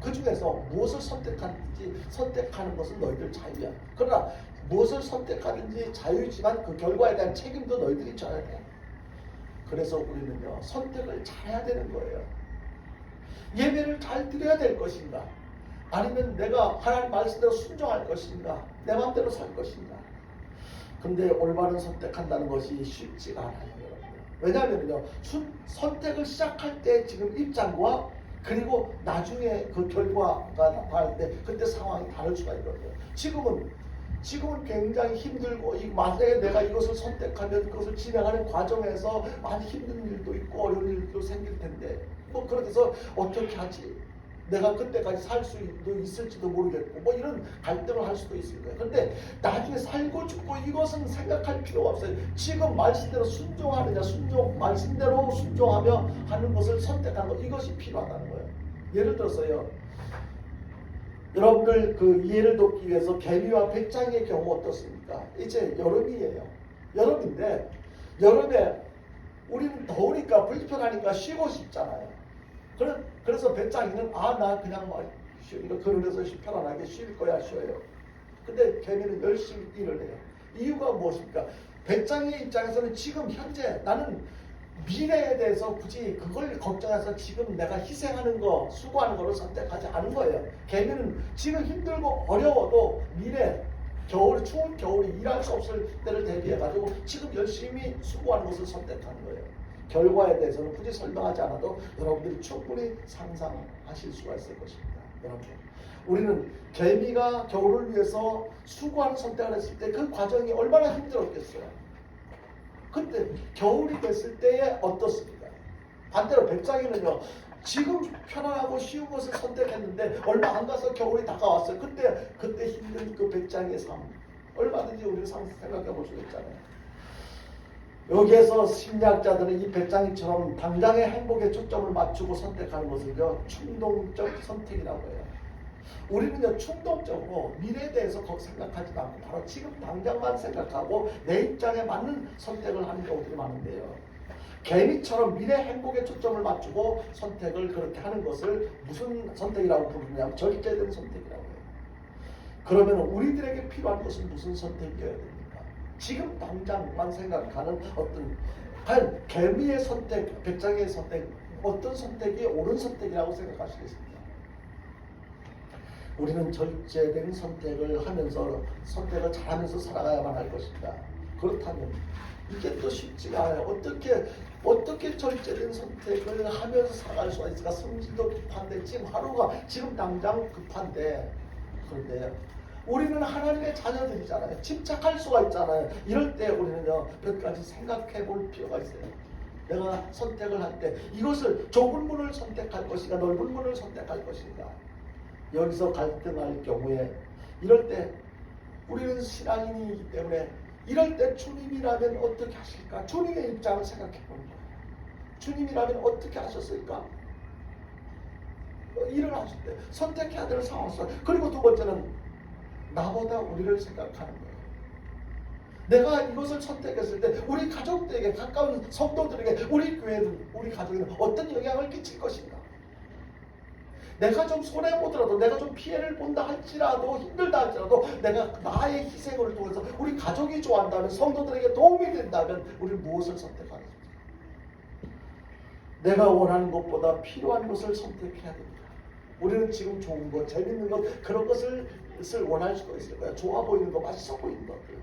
그 중에서 무엇을 선택하는지 선택하는 것은 너희들 자유야. 그러나 무엇을 선택하든지 자유지만 그 결과에 대한 책임도 너희들이 져야 돼. 그래서 우리는요, 선택을 잘해야 되는 거예요. 예배를 잘 드려야 될 것인가, 아니면 내가 하나님 말씀대로 순종할 것인가, 내 마음대로 살 것인가. 근데 올바른 선택한다는 것이 쉽지가 않아요. 왜냐하면요, 선택을 시작할 때 지금 입장과 그리고 나중에 그 결과가 나타날 때 그때 상황이 다를 수가 있거든요. 지금은 굉장히 힘들고, 만약에 내가 이것을 선택하면 그것을 진행하는 과정에서 많이 힘든 일도 있고 어려운 일도 생길 텐데, 뭐 그렇게 해서 어떻게 하지? 내가 그때까지 살 수도 있을지도 모르겠고, 이런 갈등을 할 수도 있을 거예요. 근데 나중에 살고 죽고 이것은 생각할 필요가 없어요. 지금 말씀대로 순종하느냐, 말씀대로 순종하며 하는 것을 선택하는 것, 이것이 필요하다는 거예요. 예를 들어서요, 여러분들 그 이해를 돕기 위해서 개미와 배짱이의 경우 어떻습니까? 이제 여름이에요. 여름인데 여름에 우리는 더우니까 불편하니까 쉬고 싶잖아요. 그래서 배짱이는 나 그냥 이거 그늘에서 편안하게 쉴 거야 쉬어요. 근데 개미는 열심히 일을 해요. 이유가 무엇입니까? 배짱이의 입장에서는 지금 현재 나는 미래에 대해서 굳이 그걸 걱정해서 지금 내가 희생하는 거, 수고하는 거를 선택하지 않은 거예요. 개미는 지금 힘들고 어려워도 미래, 추운 겨울이 일할 수 없을 때를 대비해가지고 지금 열심히 수고하는 것을 선택하는 거예요. 결과에 대해서는 굳이 설명하지 않아도 여러분들이 충분히 상상하실 수가 있을 것입니다. 여러분, 우리는 개미가 겨울을 위해서 수고하는 선택을 했을 때 그 과정이 얼마나 힘들었겠어요. 근데 겨울이 됐을 때에 어떻습니까? 반대로 배짱이는요, 지금 편안하고 쉬운 것을 선택했는데 얼마 안 가서 겨울이 다가왔어요. 그때 힘든 그 배짱이의 삶, 얼마든지 우리는 생각해 볼 수 있잖아요. 여기에서 심리학자들은 이 배짱이처럼 당장의 행복에 초점을 맞추고 선택하는 것을요, 충동적 선택이라고 해요. 우리는요, 충동적으로 미래에 대해서 생각하지 않고 바로 지금 당장만 생각하고 내 입장에 맞는 선택을 하는 경우들이 많은데요, 개미처럼 미래 행복에 초점을 맞추고 선택을 그렇게 하는 것을 무슨 선택이라고 부르냐면 절제된 선택이라고 해요. 그러면 우리들에게 필요한 것은 무슨 선택이어야 됩니까? 지금 당장만 생각하는 과연 개미의 선택, 배짱이의 선택, 어떤 선택이 옳은 선택이라고 생각하시겠습니까? 우리는 절제된 선택을 하면서, 선택을 잘하면서 살아가야만 할 것입니다. 그렇다면 이게 또 쉽지가 않아요. 어떻게 절제된 선택을 하면서 살아갈 수가 있을까? 성질도 급한데, 지금 당장 급한데, 그런데 우리는 하나님의 자녀들이잖아요. 침착할 수가 있잖아요. 이럴 때 우리는요, 몇 가지 생각해 볼 필요가 있어요. 내가 선택을 할 때 이것을 좁은 문을 선택할 것인가, 넓은 문을 선택할 것인가. 여기서 갈등할 경우에, 이럴 때 우리는 신앙인이기 때문에 이럴 때 주님이라면 어떻게 하실까? 주님의 입장을 생각해 보는 거예요. 주님이라면 어떻게 하셨을까? 일을 하실 때 선택해야 될 상황에서. 그리고 두 번째는 나보다 우리를 생각하는 거예요. 내가 이것을 선택했을 때 우리 가족들에게, 가까운 성도들에게, 우리 교회는, 우리 가족에는 어떤 영향을 끼칠 것인가? 내가 좀 손해보더라도, 내가 좀 피해를 본다 할지라도, 힘들다 할지라도, 내가 나의 희생을 통해서 우리 가족이 좋아한다면, 성도들에게 도움이 된다면 우리는 무엇을 선택하겠습니까? 내가 원하는 것보다 필요한 것을 선택해야 됩니다. 우리는 지금 좋은 것, 재밌는 것, 그런 것을 원할 수도 있을 거야. 좋아 보이는 거, 맛있어 보이는 것들.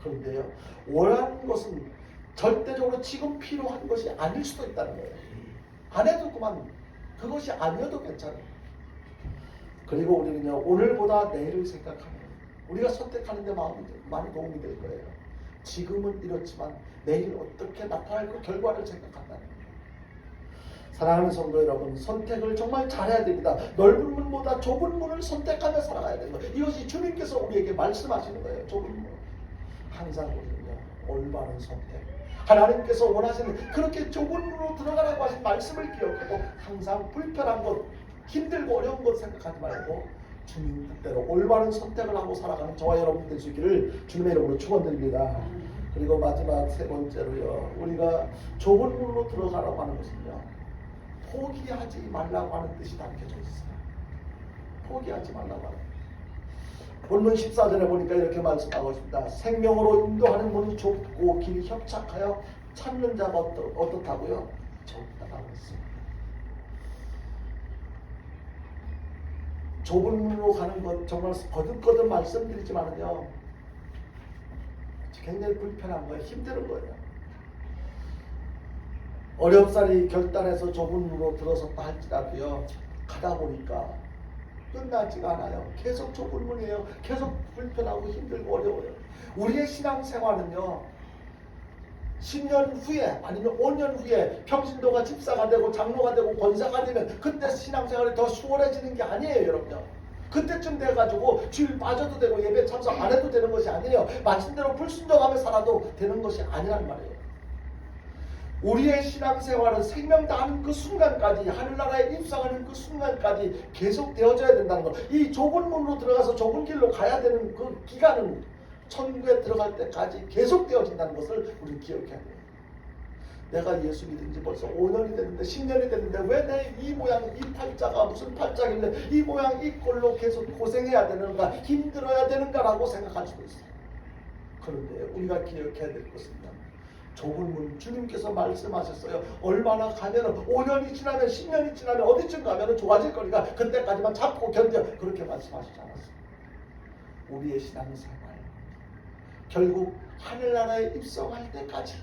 그런데요, 원하는 것은 절대적으로 지금 필요한 것이 아닐 수도 있다는 거예요. 안 해도 그만, 그것이 아니어도 괜찮아요. 그리고 우리는요, 오늘보다 내일을 생각하면 우리가 선택하는 데 많이 도움이 될 거예요. 지금은 이렇지만 내일 어떻게 나타날 그 결과를 생각한다는 거예요. 사랑하는 성도 여러분, 선택을 정말 잘해야 됩니다. 넓은 문보다 좁은 문을 선택하며 살아가야 되는 거예요. 이것이 주님께서 우리에게 말씀하시는 거예요. 좁은 문. 항상 우리는요, 올바른 선택, 하나님께서 원하시는 그렇게 좁은 문으로 들어가라고 하신 말씀을 기억하고 항상 불편한 것, 힘들고 어려운 것 생각하지 말고 주님 뜻대로 올바른 선택을 하고 살아가는 저와 여러분 될 수 있기를 주님의 이름으로 축원드립니다. 그리고 마지막 세 번째로요, 우리가 좁은 문으로 들어가라고 하는 것은요, 포기하지 말라고 하는 뜻이 담겨져 있어요. 포기하지 말라고 하는. 본문 14절에 보니까 이렇게 말씀하고 있습니다. 생명으로 인도하는 문이 좁고 길이 협착하여 찾는 자가 어떻다고요? 적다라고 했습니다. 좁은 문으로 가는 것 정말 거듭거듭 말씀드리지만은요, 굉장히 불편한 거예요. 힘든 거예요. 어렵사리 결단해서 좁은 문으로 들어섰다 할지라도요, 가다 보니까 끝나지가 않아요. 계속 좁은 문이에요. 계속 불편하고 힘들고 어려워요. 우리의 신앙생활은요, 10년 후에 아니면 5년 후에 평신도가 집사가 되고 장로가 되고 권사가 되면 그때 신앙생활이 더 수월해지는 게 아니에요, 여러분요. 그때쯤 돼가지고 주일 빠져도 되고 예배 참석 안 해도 되는 것이 아니에요. 마침대로 불순종하며 살아도 되는 것이 아니란 말이에요. 우리의 신앙생활은 생명 다하는 그 순간까지, 하늘나라에 입성하는 그 순간까지 계속 되어져야 된다는 것. 이 좁은 문으로 들어가서 좁은 길로 가야 되는 그 기간은 천국에 들어갈 때까지 계속 되어진다는 것을 우리 기억해야 돼요. 내가 예수 믿은 지 벌써 5년이 됐는데 10년이 됐는데 왜 내 이 모양, 이 팔자가 무슨 팔자길래 이 모양 이 꼴로 계속 고생해야 되는가, 힘들어야 되는가라고 생각할 수도 있어요. 그런데 우리가 기억해야 될 것은요, 좁은 문, 주님께서 말씀하셨어요. 얼마나 가면은 5년이 지나면 10년이 지나면 어디쯤 가면은 좋아질 거니까 그때까지만 잡고 견뎌, 그렇게 말씀하시지 않았어요. 우리의 신앙생활 결국 하늘나라에 입성할 때까지,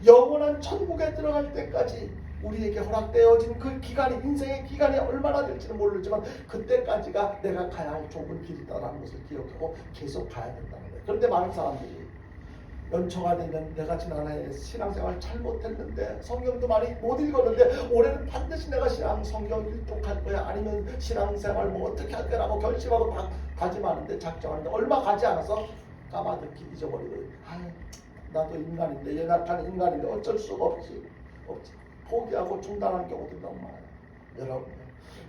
영원한 천국에 들어갈 때까지 우리에게 허락되어진 그 기간이, 인생의 기간이 얼마나 될지는 모르지만 그때까지가 내가 가야 할 좁은 길이다라는 것을 기억하고 계속 가야 된다는 거예요. 그런데 많은 사람들이 연초가 되면 내가 지난해 신앙생활 잘못했는데, 성경도 많이 못 읽었는데 올해는 반드시 내가 성경 일독할 거야, 아니면 신앙생활 뭐 어떻게 할 거라고 결심하고 다짐하는데, 작정하는데 얼마 가지 않아서 까마득히 잊어버리고, 나도 인간인데, 연약한 인간인데 어쩔 수가 없지. 포기하고 중단하는 경우도 너무 많아요. 여러분,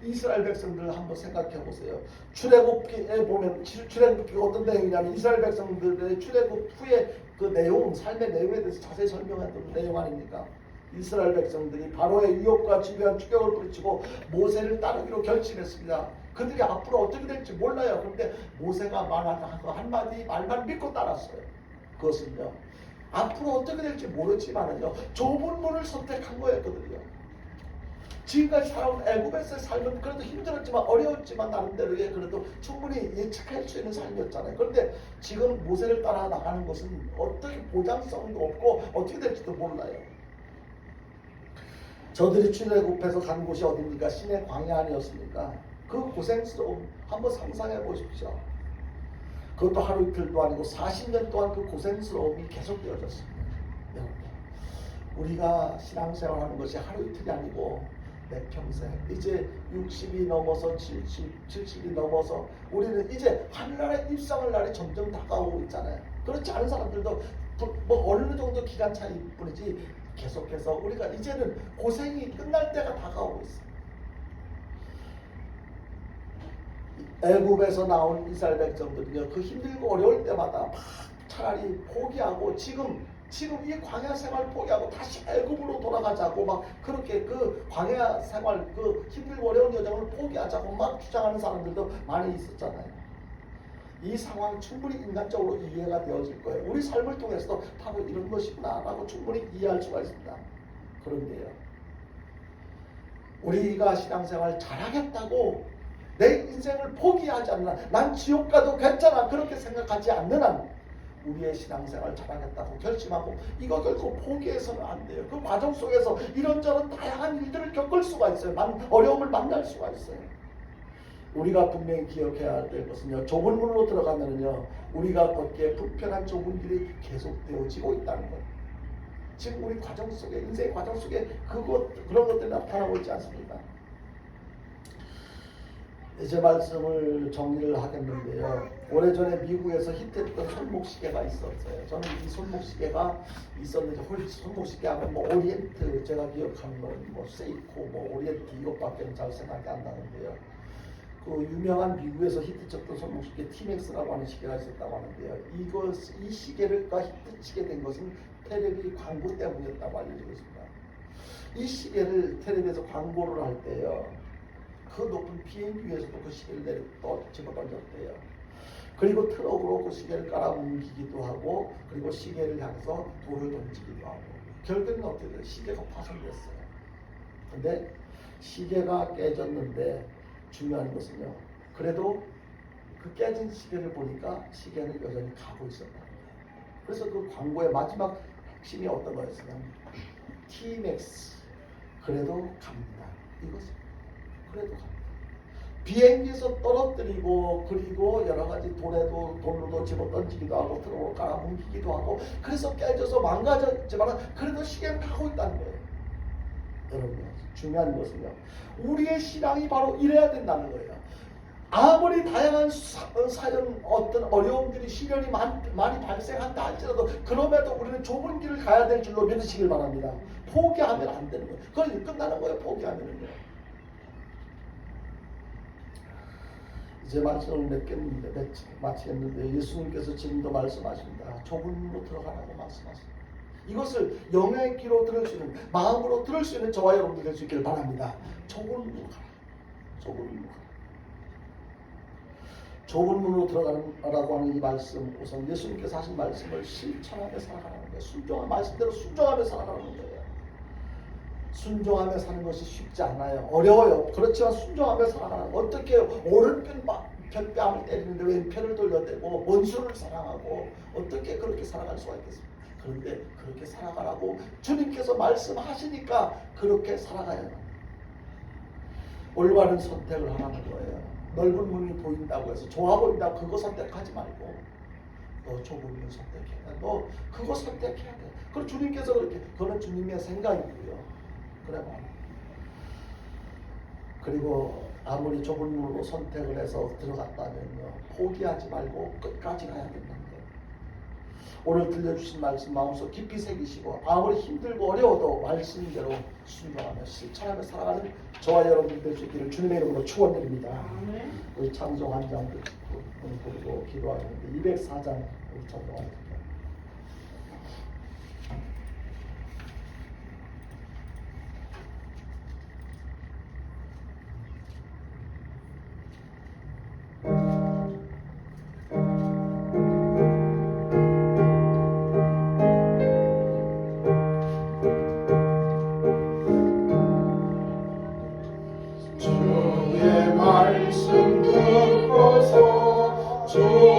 이스라엘 백성들 한번 생각해 보세요. 출애굽기에 보면, 출애굽기가 어떤 내용이냐면 이스라엘 백성들의 출애굽 후에 그 내용, 삶의 내용에 대해서 자세히 설명했던 내용 아닙니까? 이스라엘 백성들이 바로의 유혹과 집요한 추격을 부딪히고 모세를 따르기로 결심했습니다. 그들이 앞으로 어떻게 될지 몰라요. 그런데 모세가 말한 그 한마디 말만 믿고 따랐어요. 그것은요, 앞으로 어떻게 될지 모르지만은요, 좁은 문을 선택한 거였거든요. 지금까지 살아온 애굽에서의 삶은 그래도 힘들었지만, 어려웠지만 나름대로의 그래도 충분히 예측할 수 있는 삶이었잖아요. 그런데 지금 모세를 따라 나가는 것은 어떻게 보장성도 없고 어떻게 될지도 몰라요. 저들이 출애굽해서 간 곳이 어디입니까? 신의 광야 아니었습니까? 그 고생스러움 한번 상상해 보십시오. 그것도 하루 이틀도 아니고 40년 동안 그 고생스러움이 계속되어졌습니다. 여러분, 우리가 신앙생활하는 것이 하루 이틀이 아니고 내 평생, 이제 60이 넘어서 70이 넘어서 우리는 이제 하늘나라에 입성할 날이 점점 다가오고 있잖아요. 그렇지 않은 사람들도 뭐 어느 정도 기간 차이뿐이지 계속해서 우리가 이제는 고생이 끝날 때가 다가오고 있어요. 애굽에서 나온 이스라엘 백성들은요, 그 힘들고 어려울 때마다 막 차라리 포기하고 지금 이 광야 생활 포기하고 다시 애굽으로 돌아가자고 막 그렇게 그 광야 생활 그 힘들고 어려운 여정을 포기하자고 막 주장하는 사람들도 많이 있었잖아요. 이 상황 충분히 인간적으로 이해가 되어질 거예요. 우리 삶을 통해서도 바로 이런 것이구나 라고 충분히 이해할 수가 있습니다. 그런데요, 우리가 신앙생활 잘하겠다고 내 인생을 포기하지 않는 한, 난 지옥 가도 괜찮아 그렇게 생각하지 않는 한 우리의 신앙생활 잘하겠다고 결심하고 이거 결코 포기해서는 안 돼요. 그 과정 속에서 이런저런 다양한 일들을 겪을 수가 있어요. 어려움을 만날 수가 있어요. 우리가 분명히 기억해야 될 것은요, 좁은 문으로 들어가면은요, 우리가 걷기에 불편한 좁은 길이 계속되어지고 있다는 거예요. 지금 우리 과정 속에, 인생의 과정 속에 그런 것들이 나타나고 있지 않습니까? 이제 말씀을 정리를 하겠는데요. 오래전에 미국에서 히트했던 손목시계가 있었어요. 저는 이 손목시계가 있었는데, 손목시계 하면 뭐 오리엔트, 제가 기억하는 건 뭐 세이코, 뭐 오리엔트 이것밖에 잘 생각이 안 나는데요. 그 유명한 미국에서 히트쳤던 손목시계 티맥스라고 하는 시계가 있었다고 하는데요. 이 시계가 히트치게 된 것은 텔레비 광고 때문이었다고 알려지고 있습니다. 이 시계를 텔레비에서 광고를 할 때요, 그 높은 비행기 위에서도 그 시계를 집어던졌대요. 그리고 트럭으로 그 시계를 깔아뭉기기도 하고, 그리고 시계를 향해서 돌을 던지기도 하고, 결국에는 어떻게 돼요? 시계가 파손됐어요. 근데 시계가 깨졌는데 중요한 것은요, 그래도 그 깨진 시계를 보니까 시계는 여전히 가고 있었다는 거예요. 그래서 그 광고의 마지막 핵심이 어떤 거였어요? T-Max, 그래도 갑니다. 이것은 그래도 갑니다. 비행기에서 떨어뜨리고, 그리고 여러 가지 돌로도 집어 던지기도 하고, 트럭으로 깔아뭉기기도 하고, 그래서 깨져서 망가졌지만 그래도 시계는 가고 있다는 거예요. 여러분, 중요한 것은요, 우리의 신앙이 바로 이래야 된다는 거예요. 아무리 다양한 사연, 어떤 어려움들이, 시련이 많이 발생한다 할지라도, 그럼에도 우리는 좁은 길을 가야 될 줄로 믿으시길 바랍니다. 포기하면 안 되는 거예요. 그건 끝나는 거예요. 포기하면은요. 이제 말씀을 마치겠는데, 예수님께서 지금도 말씀하십니다. 좁은 문으로 들어가라고 말씀하십니다. 이것을 영의 귀로 들을 수 있는, 마음으로 들을 수 있는 저와 여러분들 될 수 있기를 바랍니다. 좁은 문으로 가라. 좁은 문으로 가라. 좁은 문으로 들어가라고 하는 이 말씀, 우선 예수님께서 하신 말씀을 실천하며 살아가는 거예요. 순종한 말씀대로 순종하며 살아가는 거예요. 순종하며 사는 것이 쉽지 않아요. 어려워요. 그렇지만 순종하며 살아가는 거예요. 어떻게 오른편 뺨을 때리는데 왼편을 돌려대고 원수를 사랑하고 어떻게 그렇게 살아갈 수가 있겠습니까? 그런데 그렇게 살아가라고 주님께서 말씀하시니까 그렇게 살아가야 합니다. 올바른 선택을 하라는 거예요. 넓은 문이 보인다고 해서 좋아 보인다고 그거 선택하지 말고 너 좁은 문 선택해야 돼. 너 그거 선택해야 돼. 그리고 주님께서 그렇게, 그거는 주님의 생각이고요. 그래 봐. 그리고 아무리 좁은 문으로 선택을 해서 들어갔다면요, 포기하지 말고 끝까지 가야 된다는 거예요. 오늘 들려주신 말씀 마음속 깊이 새기시고, 아무리 힘들고 어려워도 말씀대로 순종하며 실천하며 살아가는 저와 여러분들 될 수 있기를 주님의 이름으로 축원드립니다. 우리 찬송 한 장 부르고 기도하는데 204장 우리 찬송합니다. 주의 말씀 듣고서 주